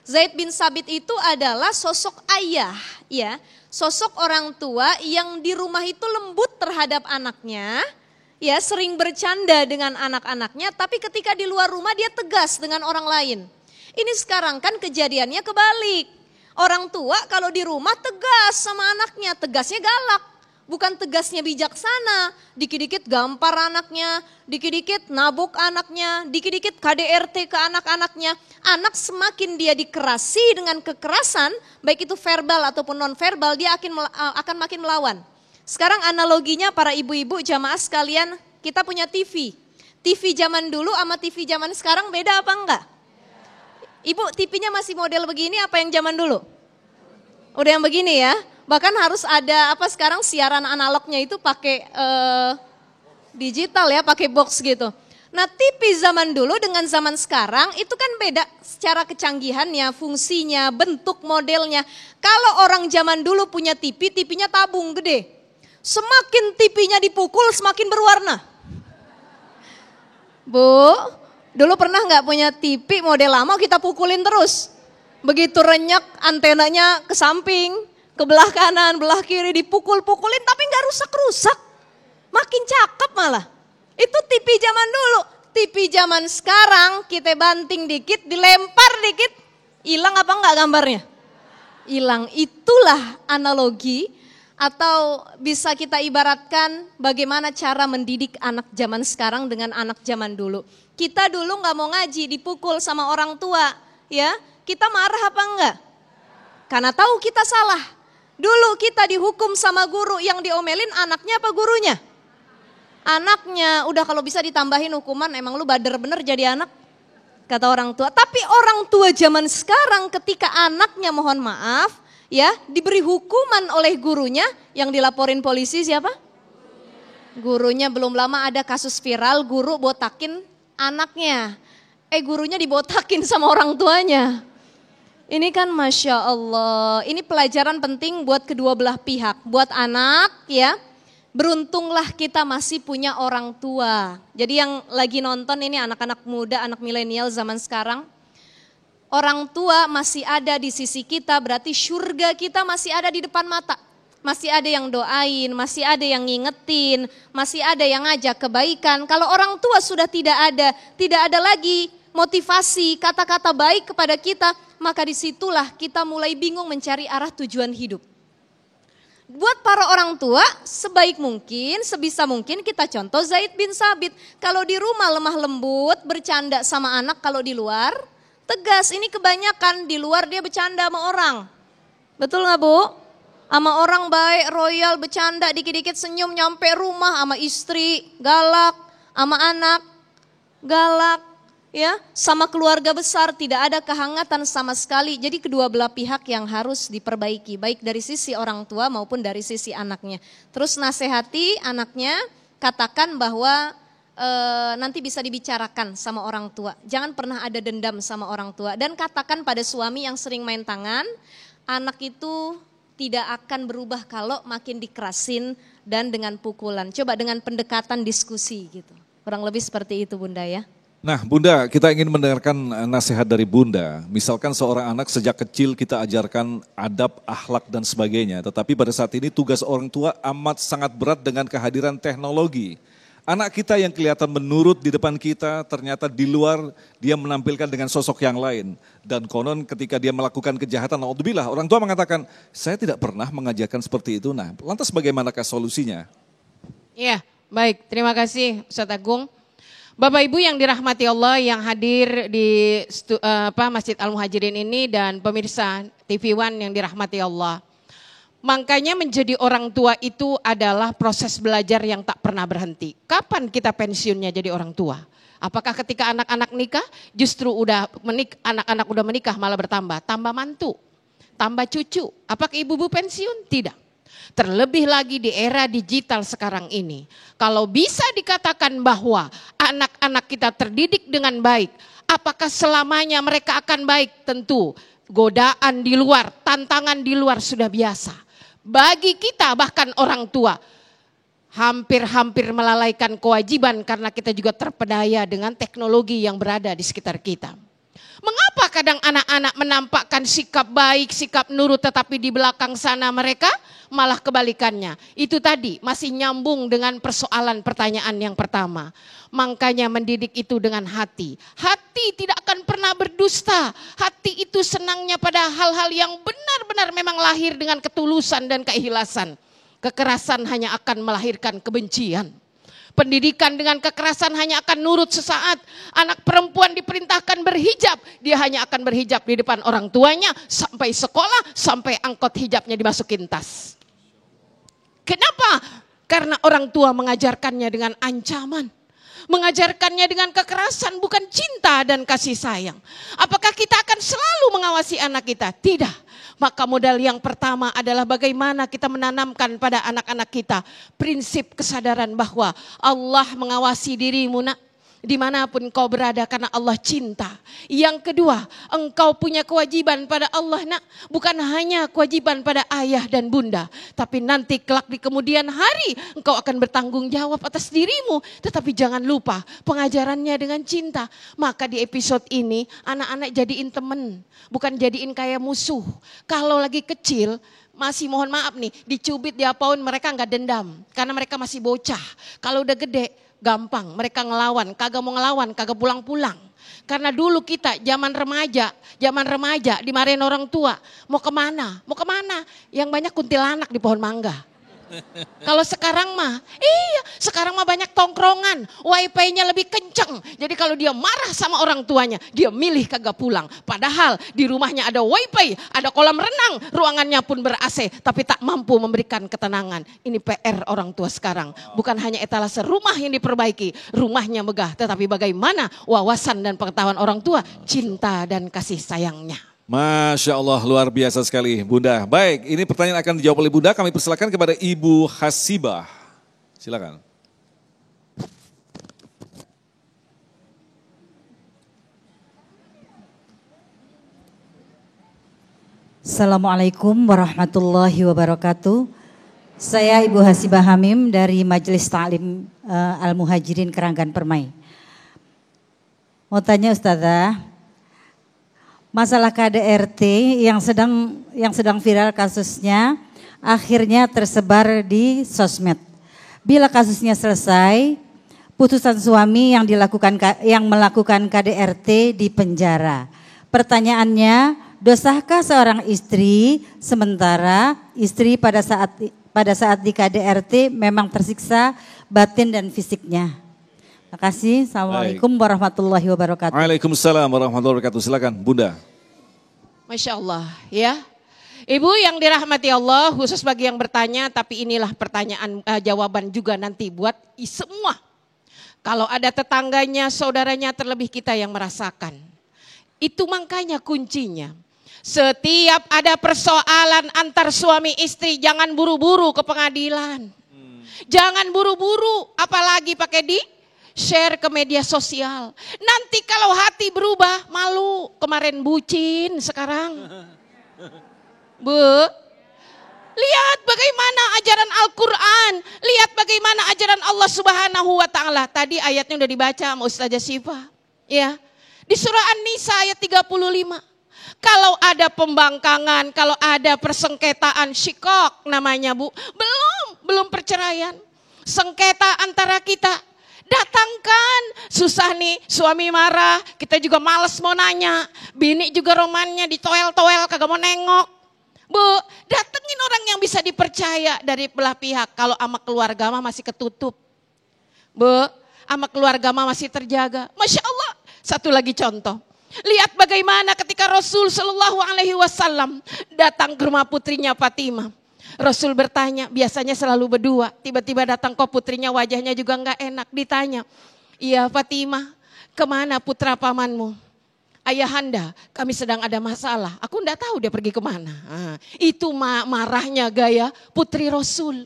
Zaid bin Sabit itu adalah sosok ayah, ya, sosok orang tua yang di rumah itu lembut terhadap anaknya. Ya, sering bercanda dengan anak-anaknya, tapi ketika di luar rumah dia tegas dengan orang lain. Ini sekarang kan kejadiannya kebalik. Orang tua kalau di rumah tegas sama anaknya, tegasnya galak. Bukan tegasnya bijaksana, dikit-dikit gampar anaknya, dikit-dikit nabuk anaknya, dikit-dikit KDRT ke anak-anaknya. Anak semakin dia dikerasi dengan kekerasan, baik itu verbal ataupun non-verbal, dia akan makin melawan. Sekarang analoginya para ibu-ibu jamaah sekalian, kita punya TV. TV zaman dulu sama TV zaman sekarang beda apa enggak? Ibu, TV-nya masih model begini apa yang zaman dulu? Udah yang begini ya? Bahkan harus ada apa sekarang siaran analognya itu pakai digital ya, pakai box gitu. Nah, TV zaman dulu dengan zaman sekarang itu kan beda secara kecanggihannya, fungsinya, bentuk modelnya. Kalau orang zaman dulu punya TV, TV-nya tabung gede. Semakin TV-nya dipukul semakin berwarna. Bu, dulu pernah nggak punya TV model lama kita pukulin terus. Begitu renyek antenanya ke samping, ke belah kanan, belah kiri dipukul-pukulin tapi nggak rusak-rusak. Makin cakep malah. Itu TV zaman dulu. TV zaman sekarang kita banting dikit, dilempar dikit, hilang apa enggak gambarnya? Hilang. Itulah analogi. Atau bisa kita ibaratkan bagaimana cara mendidik anak zaman sekarang dengan anak zaman dulu. Kita dulu nggak mau ngaji, dipukul sama orang tua, ya. Kita marah apa enggak? Karena tahu kita salah. Dulu kita dihukum sama guru, yang diomelin anaknya apa gurunya? Anaknya. Udah kalau bisa ditambahin hukuman, emang lu bader bener jadi anak, kata orang tua. Tapi orang tua zaman sekarang ketika anaknya mohon maaf, ya, diberi hukuman oleh gurunya, yang dilaporin polisi siapa? Gurunya. Belum lama ada kasus viral, guru botakin anaknya. Gurunya dibotakin sama orang tuanya. Ini kan Masya Allah, ini pelajaran penting buat kedua belah pihak. Buat anak ya, beruntunglah kita masih punya orang tua. Jadi yang lagi nonton ini anak-anak muda, anak milenial zaman sekarang. Orang tua masih ada di sisi kita, berarti surga kita masih ada di depan mata. Masih ada yang doain, masih ada yang ngingetin, masih ada yang ngajak kebaikan. Kalau orang tua sudah tidak ada lagi motivasi, kata-kata baik kepada kita, maka disitulah kita mulai bingung mencari arah tujuan hidup. Buat para orang tua, sebaik mungkin, sebisa mungkin kita contoh Zaid bin Sabit. Kalau di rumah lemah lembut, bercanda sama anak, kalau di luar tegas. Ini kebanyakan di luar dia bercanda sama orang. Betul gak Bu? Sama orang baik, royal, bercanda, dikit-dikit senyum, nyampe rumah sama istri, galak, sama anak, galak. Ya, sama keluarga besar tidak ada kehangatan sama sekali. Jadi kedua belah pihak yang harus diperbaiki, baik dari sisi orang tua maupun dari sisi anaknya. Terus nasihati anaknya, katakan bahwa nanti bisa dibicarakan sama orang tua. Jangan pernah ada dendam sama orang tua. Dan katakan pada suami yang sering main tangan, anak itu tidak akan berubah kalau makin dikerasin dan dengan pukulan. Coba dengan pendekatan diskusi gitu. Kurang lebih seperti itu Bunda ya. Nah Bunda, kita ingin mendengarkan nasihat dari Bunda. Misalkan seorang anak sejak kecil kita ajarkan adab, akhlak dan sebagainya. Tetapi pada saat ini tugas orang tua amat sangat berat dengan kehadiran teknologi. Anak kita yang kelihatan menurut di depan kita, ternyata di luar dia menampilkan dengan sosok yang lain. Dan konon ketika dia melakukan kejahatan, naudzubillah, orang tua mengatakan, saya tidak pernah mengajarkan seperti itu. Nah, lantas bagaimanakah solusinya? Ya, baik. Terima kasih Ustaz Agung. Bapak Ibu yang dirahmati Allah yang hadir di Masjid Al-Muhajirin ini dan pemirsa TV One yang dirahmati Allah. Makanya menjadi orang tua itu adalah proses belajar yang tak pernah berhenti. Kapan kita pensiunnya jadi orang tua? Apakah ketika anak-anak nikah justru anak-anak udah menikah malah bertambah, tambah mantu, tambah cucu. Apakah ibu-ibu pensiun? Tidak. Terlebih lagi di era digital sekarang ini. Kalau bisa dikatakan bahwa anak-anak kita terdidik dengan baik, apakah selamanya mereka akan baik? Tentu godaan di luar, tantangan di luar sudah biasa. Bagi kita bahkan orang tua hampir-hampir melalaikan kewajiban karena kita juga terpedaya dengan teknologi yang berada di sekitar kita. Mengapa kadang anak-anak menampakkan sikap baik, sikap nurut tetapi di belakang sana mereka malah kebalikannya. Itu tadi masih nyambung dengan persoalan pertanyaan yang pertama. Makanya mendidik itu dengan hati. Hati tidak akan pernah berdusta. Hati itu senangnya pada hal-hal yang benar-benar memang lahir dengan ketulusan dan keikhlasan. Kekerasan hanya akan melahirkan kebencian. Pendidikan dengan kekerasan hanya akan nurut sesaat. Anak perempuan diperintahkan berhijab. Dia hanya akan berhijab di depan orang tuanya. Sampai sekolah, sampai angkot hijabnya dimasukin tas. Kenapa? Karena orang tua mengajarkannya dengan ancaman. Mengajarkannya dengan kekerasan, bukan cinta dan kasih sayang. Apakah kita akan selalu mengawasi anak kita? Tidak. Maka modal yang pertama adalah bagaimana kita menanamkan pada anak-anak kita prinsip kesadaran bahwa Allah mengawasi dirimu nak, dimanapun kau berada karena Allah cinta. Yang kedua, engkau punya kewajiban pada Allah nak, bukan hanya kewajiban pada ayah dan bunda, tapi nanti kelak di kemudian hari engkau akan bertanggung jawab atas dirimu. Tetapi jangan lupa pengajarannya dengan cinta. Maka di episode ini anak-anak jadiin temen, bukan jadiin kayak musuh. Kalau lagi kecil masih mohon maaf nih, dicubit diapain mereka nggak dendam karena mereka masih bocah. Kalau udah gede gampang mereka ngelawan, kagak mau ngelawan, kagak pulang-pulang. Karena dulu kita zaman remaja dimarahin orang tua, mau kemana? Yang banyak kuntilanak di pohon mangga. Kalau sekarang mah, sekarang mah banyak tongkrongan, wifi-nya lebih kenceng. Jadi kalau dia marah sama orang tuanya, dia milih kagak pulang. Padahal di rumahnya ada wifi, ada kolam renang, ruangannya pun ber-AC, tapi tak mampu memberikan ketenangan. Ini PR orang tua sekarang. Bukan hanya etalase rumah yang diperbaiki, rumahnya megah, tetapi bagaimana wawasan dan pengetahuan orang tua, cinta dan kasih sayangnya. Masya Allah, luar biasa sekali Bunda. Baik, ini pertanyaan akan dijawab oleh Bunda. Kami persilakan kepada Ibu Hasibah. Silakan. Assalamualaikum warahmatullahi wabarakatuh. Saya Ibu Hasibah Hamim dari Majelis Ta'lim Al-Muhajirin Keranggan Permai. Mau tanya Ustazah, masalah KDRT yang sedang viral kasusnya akhirnya tersebar di sosmed. Bila kasusnya selesai, putusan suami yang melakukan KDRT di penjara. Pertanyaannya, dosakah seorang istri sementara istri pada saat pada saat di KDRT memang tersiksa batin dan fisiknya. Terima kasih. Assalamualaikum warahmatullahi wabarakatuh. Waalaikumsalam warahmatullahi wabarakatuh. Silakan Bunda. Masya Allah ya. Ibu yang dirahmati Allah, khusus bagi yang bertanya, tapi inilah pertanyaan jawaban juga nanti buat semua. Kalau ada tetangganya, saudaranya, terlebih kita yang merasakan. Itu makanya kuncinya. Setiap ada persoalan antar suami istri, jangan buru-buru ke pengadilan. Jangan buru-buru, apalagi pakai di share ke media sosial. Nanti kalau hati berubah, malu. Kemarin bucin, sekarang. Bu, lihat bagaimana ajaran Al-Quran. Lihat bagaimana ajaran Allah Subhanahu wa Ta'ala. Tadi ayatnya udah dibaca sama Ustazah Syifa. Ya, di surah An-Nisa ayat 35. Kalau ada pembangkangan, kalau ada persengketaan, syikok namanya Bu. Belum perceraian. Sengketa antara kita. Datangkan, susah nih, suami marah, kita juga males mau nanya, bini juga romannya ditoel-toel kagak mau nengok. Bu, datengin orang yang bisa dipercaya dari belah pihak. Kalau sama keluarga mah masih ketutup. Bu, sama keluarga mah masih terjaga. Masya Allah, satu lagi contoh. Lihat bagaimana ketika Rasul Shallallahu Alaihi Wasallam datang ke rumah putrinya Fatimah. Rasul bertanya, biasanya selalu berdua. Tiba-tiba datang kok putrinya, wajahnya juga enggak enak. Ditanya, iya Fatimah, kemana putra pamanmu? Ayahanda, kami sedang ada masalah. Aku enggak tahu dia pergi kemana. Itu marahnya gaya putri Rasul.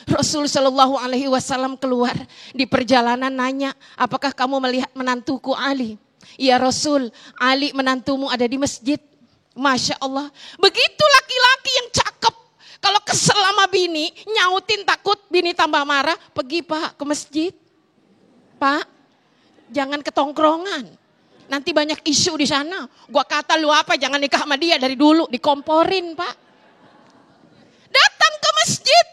Rasul Shallallahu Alaihi Wasallam keluar di perjalanan nanya, apakah kamu melihat menantuku Ali? Iya Rasul, Ali menantumu ada di masjid. Masya Allah, begitu laki-laki yang cakep. Kalau kesel sama bini, nyautin takut bini tambah marah, pergi Pak ke masjid. Pak, jangan ke tongkrongan. Nanti banyak isu di sana. Gua kata lu apa, jangan nikah sama dia dari dulu, dikomporin Pak. Datang ke masjid.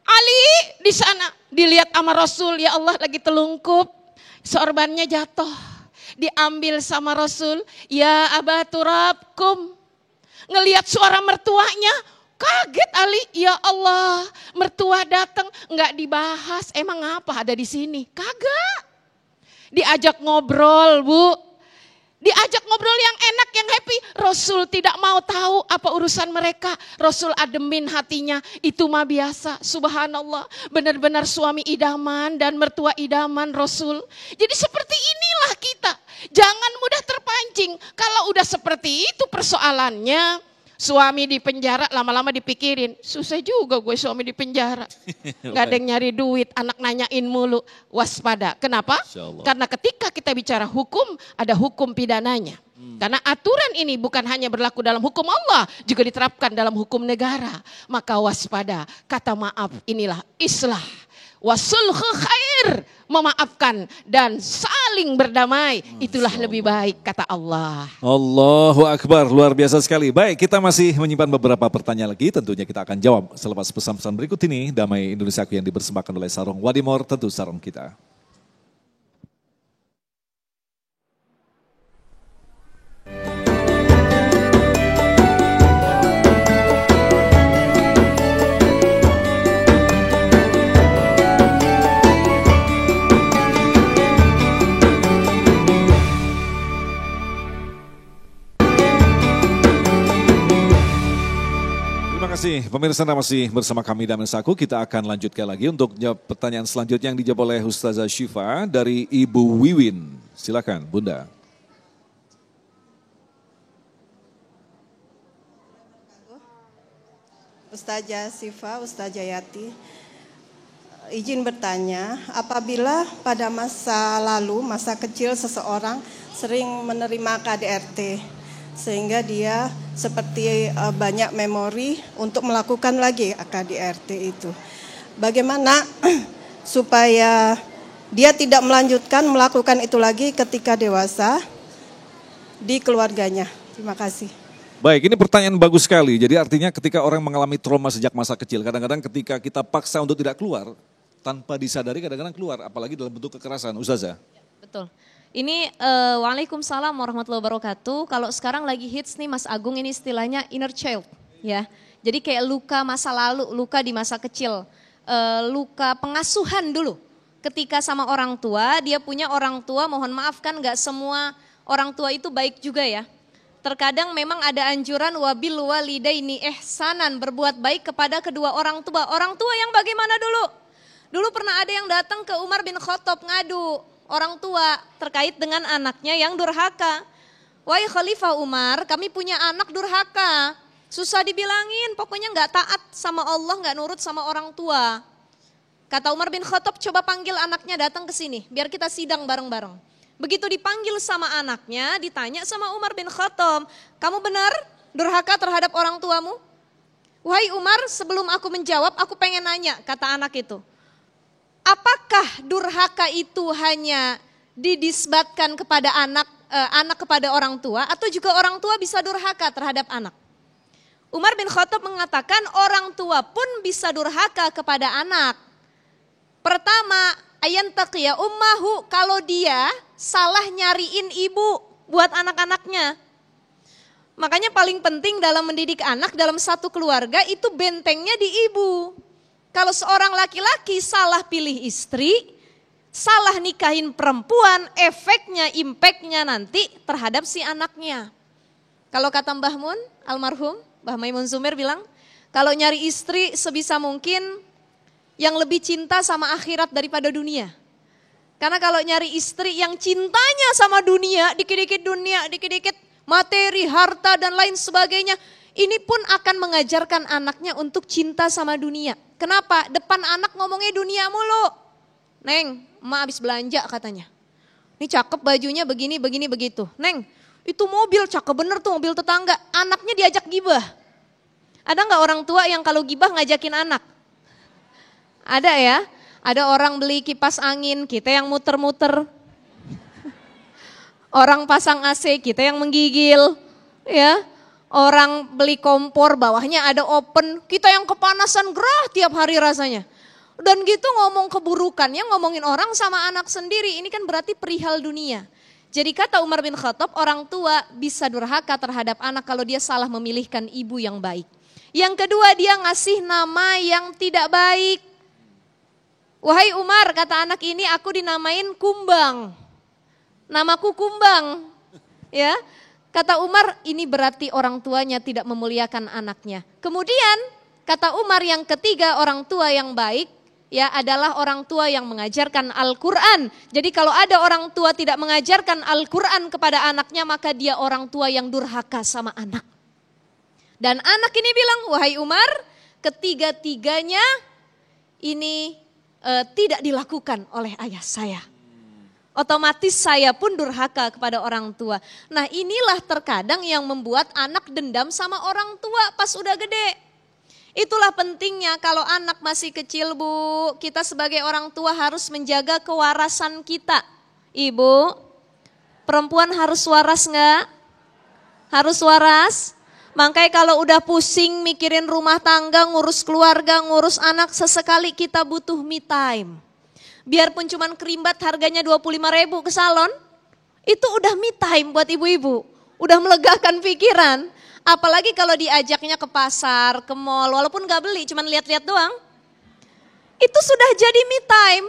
Ali di sana dilihat sama Rasul, ya Allah lagi telungkup. Sorbannya jatuh. Diambil sama Rasul, ya Aba Turabkum. Ngelihat suara mertuanya, kaget Ali, ya Allah, mertua datang, nggak dibahas, emang apa ada di sini? Kagak. Diajak ngobrol, Bu. Diajak ngobrol yang enak, yang happy. Rasul tidak mau tahu apa urusan mereka. Rasul ademin hatinya, itu mah biasa. Subhanallah, benar-benar suami idaman dan mertua idaman Rasul. Jadi seperti inilah kita. Jangan mudah terpancing. Kalau udah seperti itu persoalannya, suami di penjara lama-lama dipikirin, susah juga gue suami di penjara. Gak ada yang nyari duit, anak nanyain mulu. Waspada. Kenapa? Karena ketika kita bicara hukum, ada hukum pidananya. Karena aturan ini bukan hanya berlaku dalam hukum Allah, juga diterapkan dalam hukum negara. Maka waspada. Kata maaf inilah islah. Wasulhu khair, memaafkan dan saling berdamai, itulah lebih baik kata Allah. Allahu Akbar, luar biasa sekali. Baik, kita masih menyimpan beberapa pertanyaan lagi, tentunya kita akan jawab selepas pesan-pesan berikut ini. Damai Indonesiaku yang dipersembahkan oleh Sarung Wadimor, tentu sarung kita. Terima kasih pemirsa, masih bersama kami Damai Saku. Kita akan lanjutkan lagi untuk jawab pertanyaan selanjutnya yang dijawab oleh Ustazah Syifa dari Ibu Wiwin. Silakan Bunda. Ustazah Syifa, Ustazah Yati, izin bertanya, apabila pada masa lalu, masa kecil seseorang sering menerima KDRT, sehingga dia seperti banyak memori untuk melakukan lagi KDRT itu. Bagaimana supaya dia tidak melanjutkan melakukan itu lagi ketika dewasa di keluarganya? Terima kasih. Baik, ini pertanyaan bagus sekali. Jadi artinya ketika orang mengalami trauma sejak masa kecil, kadang-kadang ketika kita paksa untuk tidak keluar, tanpa disadari kadang-kadang keluar, apalagi dalam bentuk kekerasan. Ustazah. Betul. Ini Waalaikumsalam warahmatullahi wabarakatuh. Kalau sekarang lagi hits nih Mas Agung, ini istilahnya inner child, ya. Jadi kayak luka masa lalu, luka di masa kecil, luka pengasuhan dulu. Ketika sama orang tua, dia punya orang tua, mohon maaf kan gak semua orang tua itu baik juga ya. Terkadang memang ada anjuran wabil walidaini ihsanan, berbuat baik kepada kedua orang tua. Orang tua yang bagaimana dulu? Dulu pernah ada yang datang ke Umar bin Khattab ngadu orang tua terkait dengan anaknya yang durhaka. Wahai Khalifah Umar, kami punya anak durhaka. Susah dibilangin, pokoknya gak taat sama Allah, gak nurut sama orang tua. Kata Umar bin Khattab, coba panggil anaknya datang ke sini, biar kita sidang bareng-bareng. Begitu dipanggil sama anaknya, ditanya sama Umar bin Khattab, kamu benar durhaka terhadap orang tuamu? Wahai Umar, sebelum aku menjawab, aku pengen nanya, kata anak itu. Apakah durhaka itu hanya didisbatkan kepada anak kepada orang tua, atau juga orang tua bisa durhaka terhadap anak? Umar bin Khattab mengatakan orang tua pun bisa durhaka kepada anak. Pertama, ayantaqiya ummahu, kalau dia salah nyariin ibu buat anak-anaknya. Makanya paling penting dalam mendidik anak dalam satu keluarga itu bentengnya di ibu. Kalau seorang laki-laki salah pilih istri, salah nikahin perempuan, efeknya, impactnya nanti terhadap si anaknya. Kalau kata Mbah Mun, almarhum, Mbah Maimun Zumer bilang, kalau nyari istri sebisa mungkin yang lebih cinta sama akhirat daripada dunia. Karena kalau nyari istri yang cintanya sama dunia, dikit-dikit materi, harta dan lain sebagainya, ini pun akan mengajarkan anaknya untuk cinta sama dunia. Kenapa? Depan anak ngomongnya dunia mulu. Neng, emak habis belanja katanya. Ini cakep bajunya begini, begitu. Neng, itu mobil cakep bener tuh, mobil tetangga. Anaknya diajak gibah. Ada gak orang tua yang kalau gibah ngajakin anak? Ada ya? Ada orang beli kipas angin, kita yang muter-muter. Orang pasang AC, kita yang menggigil. Ya, orang beli kompor, bawahnya ada open, kita yang kepanasan gerah tiap hari rasanya. Dan gitu ngomong keburukannya, ngomongin orang sama anak sendiri, ini kan berarti perihal dunia. Jadi kata Umar bin Khattab, orang tua bisa durhaka terhadap anak kalau dia salah memilihkan ibu yang baik. Yang kedua, dia ngasih nama yang tidak baik. Wahai Umar, kata anak ini, aku dinamain Kumbang. Namaku Kumbang. Ya, kata Umar, ini berarti orang tuanya tidak memuliakan anaknya. Kemudian kata Umar, yang ketiga orang tua yang baik ya adalah orang tua yang mengajarkan Al-Quran. Jadi kalau ada orang tua tidak mengajarkan Al-Quran kepada anaknya, maka dia orang tua yang durhaka sama anak. Dan anak ini bilang, wahai Umar, ketiga-tiganya ini tidak dilakukan oleh ayah saya. Otomatis saya pun durhaka kepada orang tua. Nah, inilah terkadang yang membuat anak dendam sama orang tua pas udah gede. Itulah pentingnya kalau anak masih kecil, Bu, kita sebagai orang tua harus menjaga kewarasan kita. Ibu, perempuan harus waras enggak? Harus waras. Makanya kalau udah pusing mikirin rumah tangga, ngurus keluarga, ngurus anak, sesekali kita butuh me time. Biarpun cuman kerimbat harganya 25.000 ke salon, itu udah me time buat ibu-ibu. Udah melegakan pikiran. Apalagi kalau diajaknya ke pasar, ke mall, walaupun gak beli, cuman lihat-lihat doang. Itu sudah jadi me time.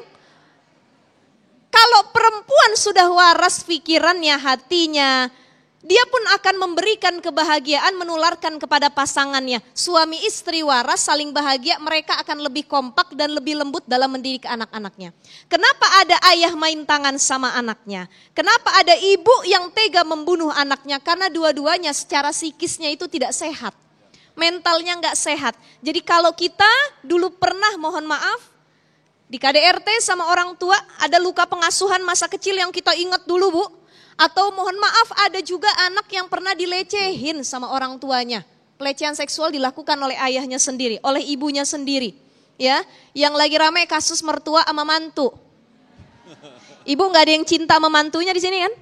Kalau perempuan sudah waras pikirannya, hatinya, dia pun akan memberikan kebahagiaan, menularkan kepada pasangannya. Suami istri waras, saling bahagia, mereka akan lebih kompak dan lebih lembut dalam mendidik anak-anaknya. Kenapa ada ayah main tangan sama anaknya? Kenapa ada ibu yang tega membunuh anaknya? Karena dua-duanya secara psikisnya itu tidak sehat. Mentalnya nggak sehat. Jadi kalau kita dulu pernah, mohon maaf, di KDRT sama orang tua ada luka pengasuhan masa kecil yang kita ingat dulu, Bu. Atau mohon maaf ada juga anak yang pernah dilecehin sama orang tuanya. Pelecehan seksual dilakukan oleh ayahnya sendiri, oleh ibunya sendiri. Ya, yang lagi ramai kasus mertua sama mantu. Ibu nggak ada yang cinta sama mantunya di sini kan?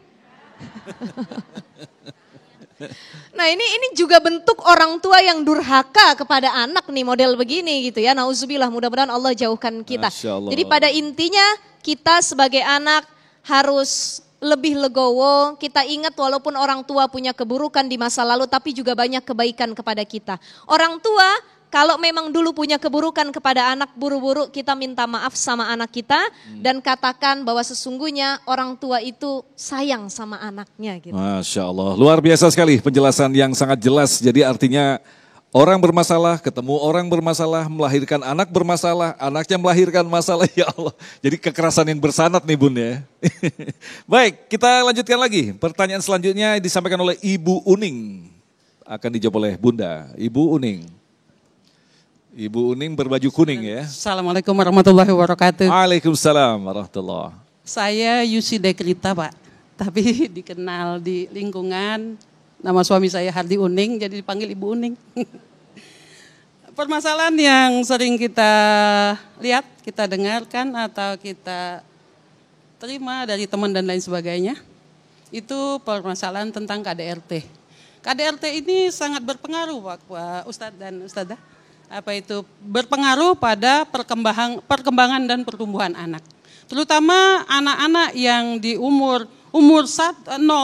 Nah ini juga bentuk orang tua yang durhaka kepada anak nih, model begini gitu ya. Nauzubillah, mudah-mudahan Allah jauhkan kita. Jadi pada intinya kita sebagai anak harus lebih legowo, kita ingat walaupun orang tua punya keburukan di masa lalu tapi juga banyak kebaikan kepada kita. Orang tua kalau memang dulu punya keburukan kepada anak, buru-buru kita minta maaf sama anak kita dan katakan bahwa sesungguhnya orang tua itu sayang sama anaknya gitu. Masya Allah, luar biasa sekali penjelasan yang sangat jelas. Jadi artinya orang bermasalah, ketemu orang bermasalah, melahirkan anak bermasalah, anaknya melahirkan masalah, ya Allah. Jadi kekerasan yang bersanad nih Bun ya. Baik, kita lanjutkan lagi. Pertanyaan selanjutnya disampaikan oleh Ibu Uning. Akan dijawab oleh Bunda, Ibu Uning. Ibu Uning berbaju kuning ya. Assalamualaikum warahmatullahi wabarakatuh. Waalaikumsalam warahmatullahi. Saya Yusi Dekrita Pak, tapi dikenal di lingkungan, nama suami saya Hardi Uning, jadi dipanggil Ibu Uning. Permasalahan yang sering kita lihat, kita dengarkan atau kita terima dari teman dan lain sebagainya, itu permasalahan tentang KDRT. KDRT ini sangat berpengaruh Pak Ustadz dan Ustadzah. Apa itu berpengaruh pada perkembangan dan pertumbuhan anak. Terutama anak-anak yang di umur 0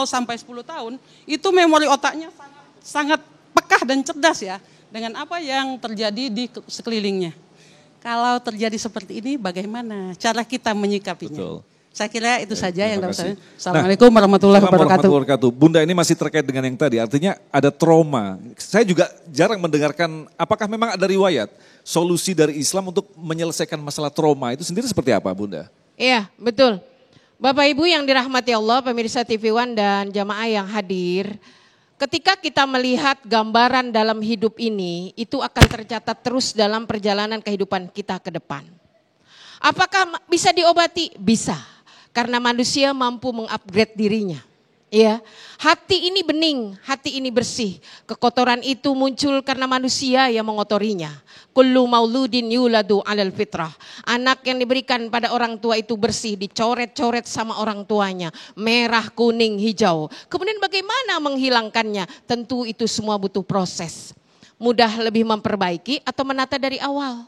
sampai 10 tahun, itu memori otaknya sangat pekah dan cerdas ya, dengan apa yang terjadi di sekelilingnya. Kalau terjadi seperti ini bagaimana cara kita menyikapinya? Betul. Saya kira itu saja yang dapat saya. Assalamualaikum Assalamualaikum warahmatullahi wabarakatuh. Bunda, ini masih terkait dengan yang tadi, artinya ada trauma. Saya juga jarang mendengarkan apakah memang ada riwayat solusi dari Islam untuk menyelesaikan masalah trauma itu sendiri seperti apa Bunda? Iya, betul. Bapak Ibu yang dirahmati Allah, pemirsa TV One dan jamaah yang hadir, ketika kita melihat gambaran dalam hidup ini, itu akan tercatat terus dalam perjalanan kehidupan kita ke depan. Apakah bisa diobati? Bisa. Karena manusia mampu mengupgrade dirinya. Ya, hati ini bening, hati ini bersih. Kekotoran itu muncul karena manusia yang mengotorinya. Kullu mauludin yuladu 'alal fitrah. Anak yang diberikan pada orang tua itu bersih, dicoret-coret sama orang tuanya, merah, kuning, hijau. Kemudian bagaimana menghilangkannya? Tentu itu semua butuh proses. Mudah lebih memperbaiki atau menata dari awal?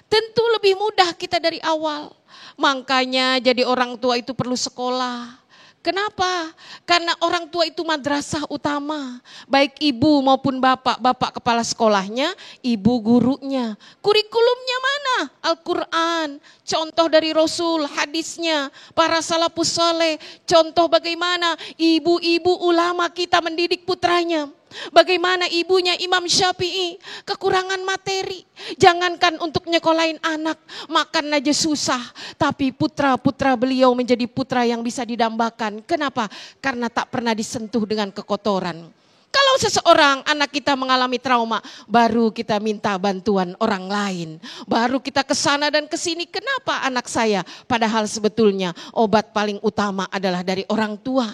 Tentu lebih mudah kita dari awal. Makanya jadi orang tua itu perlu sekolah. Kenapa? Karena orang tua itu madrasah utama. Baik ibu maupun bapak, bapak kepala sekolahnya, ibu gurunya. Kurikulumnya mana? Al-Quran, contoh dari Rasul, hadisnya, para salafus saleh, contoh bagaimana ibu-ibu ulama kita mendidik putranya. Bagaimana ibunya Imam Syafi'i, kekurangan materi. Jangankan untuk nyekolahin anak, makan aja susah. Tapi putra-putra beliau menjadi putra yang bisa didambakan. Kenapa? Karena tak pernah disentuh dengan kekotoran. Kalau seseorang anak kita mengalami trauma, baru kita minta bantuan orang lain. Baru kita ke sana dan ke sini. Kenapa anak saya? Padahal sebetulnya obat paling utama adalah dari orang tua.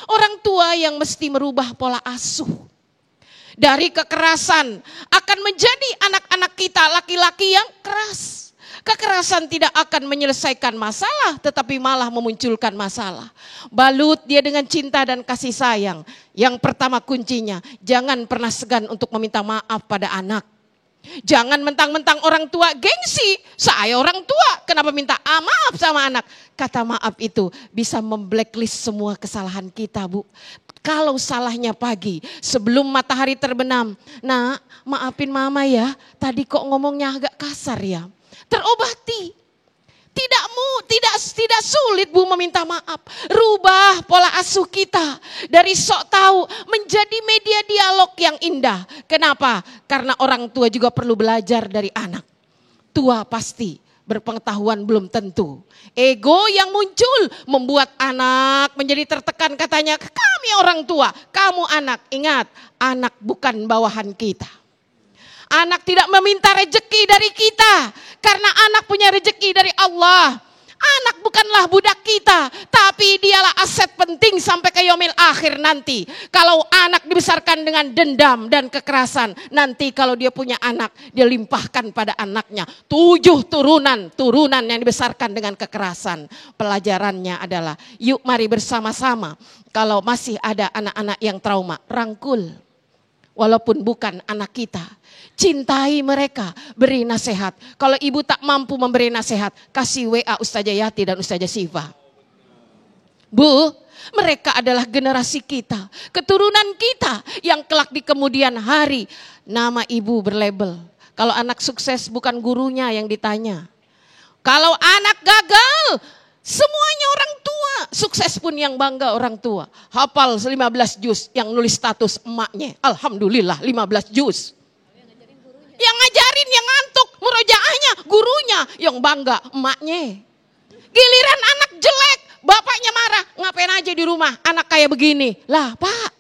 Orang tua yang mesti merubah pola asuh. Dari kekerasan akan menjadi anak-anak kita laki-laki yang keras. Kekerasan tidak akan menyelesaikan masalah, tetapi malah memunculkan masalah. Balut dia dengan cinta dan kasih sayang. Yang pertama kuncinya, jangan pernah segan untuk meminta maaf pada anak. Jangan mentang-mentang orang tua gengsi, saya orang tua kenapa minta maaf sama anak. Kata maaf itu bisa memblacklist semua kesalahan kita Bu. Kalau salahnya pagi sebelum matahari terbenam, nak maafin mama ya, tadi kok ngomongnya agak kasar ya. Terobati. Tidak sulit Bu meminta maaf. Rubah pola asuh kita dari sok tahu menjadi media dialog yang indah. Kenapa? Karena orang tua juga perlu belajar dari anak. Tua pasti berpengetahuan belum tentu. Ego yang muncul membuat anak menjadi tertekan, katanya kami orang tua, kamu anak. Ingat, anak bukan bawahan kita. Anak tidak meminta rejeki dari kita, karena anak punya rejeki dari Allah. Anak bukanlah budak kita, tapi dialah aset penting sampai ke yaumil akhir nanti. Kalau anak dibesarkan dengan dendam dan kekerasan, nanti kalau dia punya anak, dia limpahkan pada anaknya 7 turunan yang dibesarkan dengan kekerasan. Pelajarannya adalah, yuk mari bersama-sama, kalau masih ada anak-anak yang trauma, rangkul. Walaupun bukan anak kita, cintai mereka, beri nasihat. Kalau ibu tak mampu memberi nasihat, kasih WA Ustazah Yati dan Ustazah Siva. Bu, mereka adalah generasi kita, keturunan kita yang kelak di kemudian hari nama ibu berlabel. Kalau anak sukses bukan gurunya yang ditanya. Kalau anak gagal, semuanya orang tua. Sukses pun yang bangga orang tua. Hafal 15 juz, yang nulis status emaknya. Alhamdulillah 15 juz. Yang ngajarin, yang ngantuk, murojaahnya, gurunya. Yang bangga emaknya. Giliran anak jelek, bapaknya marah. Ngapain aja di rumah, anak kayak begini. Lah Pak,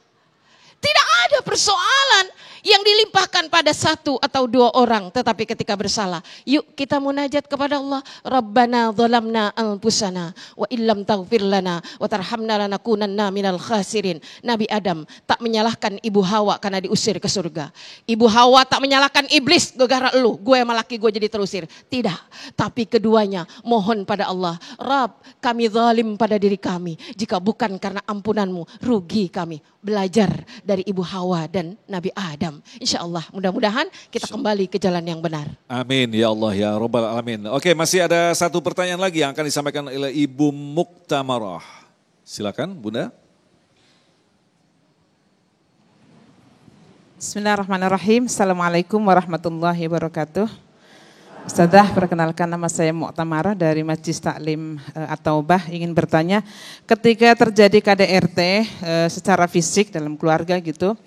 tidak ada persoalan yang dilimpahkan pada satu atau dua orang, tetapi ketika bersalah, yuk kita munajat kepada Allah. Rabbana zalamna anfusana wa illam taghfir lana wa tarhamna lanakunanna minal khasirin. Nabi Adam tak menyalahkan ibu Hawa karena diusir ke surga. Ibu Hawa tak menyalahkan iblis gara-gara gue sama laki gue jadi terusir. Tidak, tapi keduanya mohon pada Allah, Rabb kami zalim pada diri kami, jika bukan karena ampunanmu rugi kami. Belajar dari ibu Hawa dan Nabi Adam. Insya Allah mudah-mudahan kita kembali ke jalan yang benar. Amin ya Allah ya Rabbal Alamin. Oke, masih ada satu pertanyaan lagi yang akan disampaikan oleh Ibu Muktamarah. Silakan Bunda. Bismillahirrahmanirrahim. Assalamualaikum warahmatullahi wabarakatuh. Ustadzah, perkenalkan nama saya Muktamarah dari Majlis Taklim At-Taubah. Ingin bertanya, ketika terjadi KDRT secara fisik dalam keluarga gitu,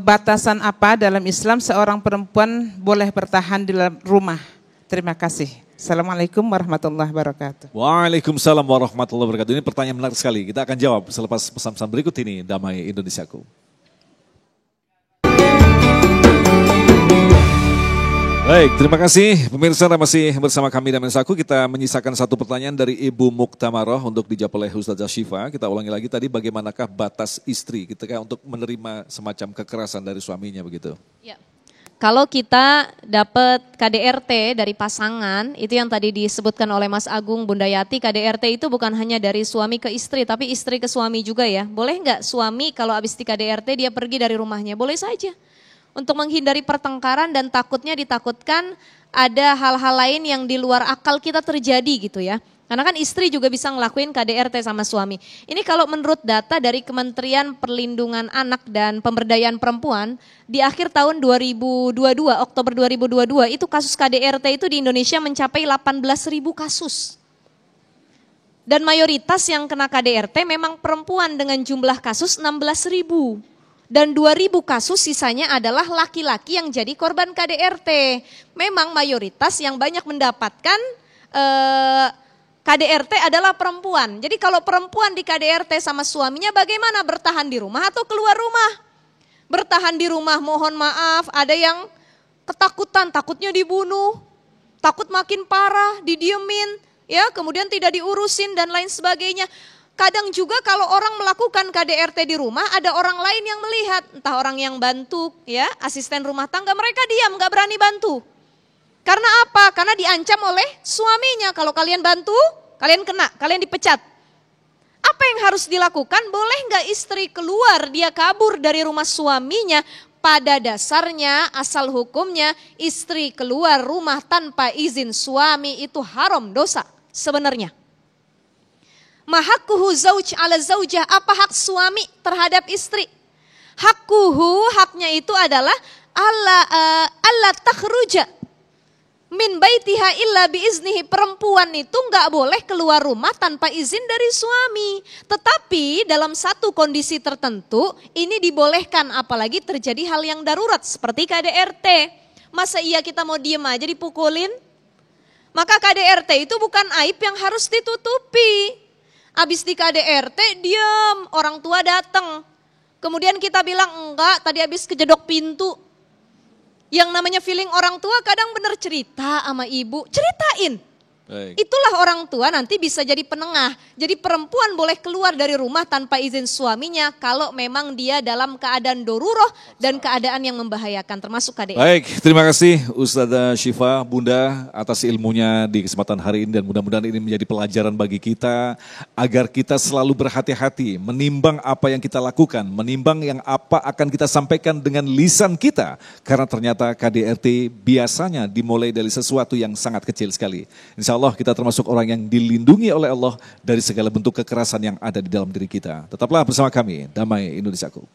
batasan apa dalam Islam seorang perempuan boleh bertahan di dalam rumah? Terima kasih. Assalamualaikum warahmatullahi wabarakatuh. Waalaikumsalam warahmatullahi wabarakatuh. Ini pertanyaan menarik sekali. Kita akan jawab selepas pesan-pesan berikut ini. Damai Indonesiaku. Baik, terima kasih pemirsa, masih bersama kami Damai Indonesiaku. Kita menyisakan satu pertanyaan dari Ibu Muktamarah untuk dijawab oleh Ustazah Syifa. Kita ulangi lagi tadi, bagaimanakah batas istri ketika untuk menerima semacam kekerasan dari suaminya begitu? Ya. Kalau kita dapat KDRT dari pasangan, itu yang tadi disebutkan oleh Mas Agung, Bunda Yati, KDRT itu bukan hanya dari suami ke istri, tapi istri ke suami juga ya. Boleh nggak suami kalau habis di KDRT dia pergi dari rumahnya? Boleh saja. Untuk menghindari pertengkaran dan ditakutkan ada hal-hal lain yang di luar akal kita terjadi gitu ya. Karena kan istri juga bisa ngelakuin KDRT sama suami. Ini kalau menurut data dari Kementerian Perlindungan Anak dan Pemberdayaan Perempuan, di akhir tahun 2022, Oktober 2022, itu kasus KDRT itu di Indonesia mencapai 18.000 kasus. Dan mayoritas yang kena KDRT memang perempuan dengan jumlah kasus 16.000. Dan 2.000 kasus sisanya adalah laki-laki yang jadi korban KDRT. Memang mayoritas yang banyak mendapatkan KDRT adalah perempuan. Jadi kalau perempuan di KDRT sama suaminya bagaimana, bertahan di rumah atau keluar rumah? Bertahan di rumah, mohon maaf, ada yang ketakutan, takutnya dibunuh, takut makin parah, didiemin, ya, kemudian tidak diurusin dan lain sebagainya. Kadang juga kalau orang melakukan KDRT di rumah, ada orang lain yang melihat, entah orang yang bantu, ya, asisten rumah tangga, mereka diam, gak berani bantu. Karena apa? Karena diancam oleh suaminya, kalau kalian bantu, kalian kena, kalian dipecat. Apa yang harus dilakukan? Boleh gak istri keluar, dia kabur dari rumah suaminya? Pada dasarnya, asal hukumnya, istri keluar rumah tanpa izin suami itu haram, dosa sebenarnya. Mahakkuhu zauj ala zaujah, apa hak suami terhadap istri? Hakkuhu, haknya itu adalah Allah takhruja min baitiha illa biiznihi. Perempuan itu enggak boleh keluar rumah tanpa izin dari suami. Tetapi dalam satu kondisi tertentu ini dibolehkan, apalagi terjadi hal yang darurat seperti KDRT. Masa iya kita mau diem aja dipukulin? Maka KDRT itu bukan aib yang harus ditutupi. Habis di KDRT diam, orang tua datang. Kemudian kita bilang enggak, tadi habis kejedok pintu. Yang namanya feeling orang tua kadang bener cerita sama ibu, ceritain. Baik. Itulah orang tua nanti bisa jadi penengah. Jadi perempuan boleh keluar dari rumah tanpa izin suaminya kalau memang dia dalam keadaan darurat dan keadaan yang membahayakan termasuk KDRT. Baik, terima kasih Ustazah Syifa, Bunda, atas ilmunya di kesempatan hari ini, dan mudah-mudahan ini menjadi pelajaran bagi kita agar kita selalu berhati-hati menimbang apa yang kita lakukan, menimbang yang apa akan kita sampaikan dengan lisan kita, karena ternyata KDRT biasanya dimulai dari sesuatu yang sangat kecil sekali. Insya Allah kita termasuk orang yang dilindungi oleh Allah dari segala bentuk kekerasan yang ada di dalam diri kita. Tetaplah bersama kami, Damai Indonesiaku.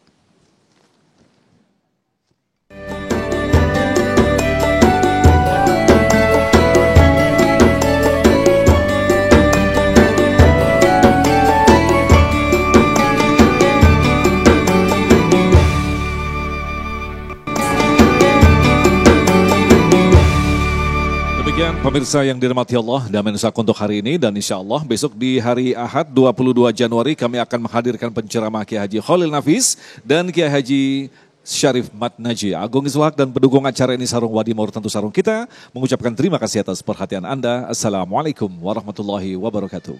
Demikian pemirsa yang dirahmati Allah, Damai Indonesiaku untuk hari ini, dan insya Allah besok di hari Ahad 22 Januari kami akan menghadirkan penceramah Kiai Haji Khalil Nafis dan Kiai Haji Syarif Matnaji. Agung Islak dan pendukung acara ini Sarung Wadimor, tentu sarung kita, mengucapkan terima kasih atas perhatian Anda. Assalamualaikum warahmatullahi wabarakatuh.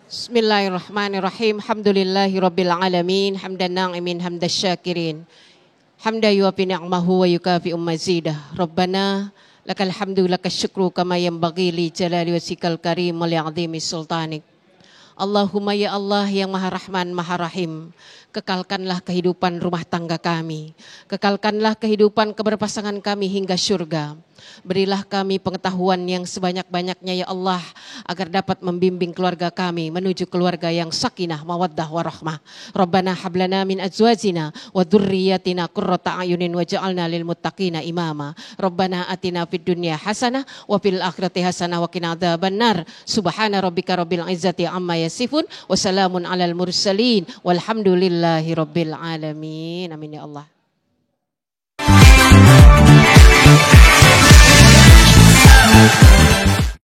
Bismillahirrahmanirrahim. Alhamdulillahirabbil alamin, hamdan na'imin hamdas syakirin. Hamda yuafi ni'mahu wa yukafi mazidah. Rabbana lakal hamdu lakal syukru kama yanbaghi li jalali wasikal karim wa li'azimi sultanik. Allahumma ya Allah yang Maha Rahman Maha Rahim, kekalkanlah kehidupan rumah tangga kami, kekalkanlah kehidupan keberpasangan kami hingga surga. Berilah kami pengetahuan yang sebanyak-banyaknya ya Allah, agar dapat membimbing keluarga kami menuju keluarga yang sakinah, mawaddah, warahmah. Rabbana hablana min azwajina wa dzurriyyatina qurrata a'yunin waj'alna lil muttaqina imama. Rabbana atina fid dunya hasanah wa fil akhirati hasanah wa qina adzabannar. Subhana rabbika rabbil izzati amma yasifun wa salamun alal mursalin walhamdulillahi rabbil alamin. Amin ya Allah.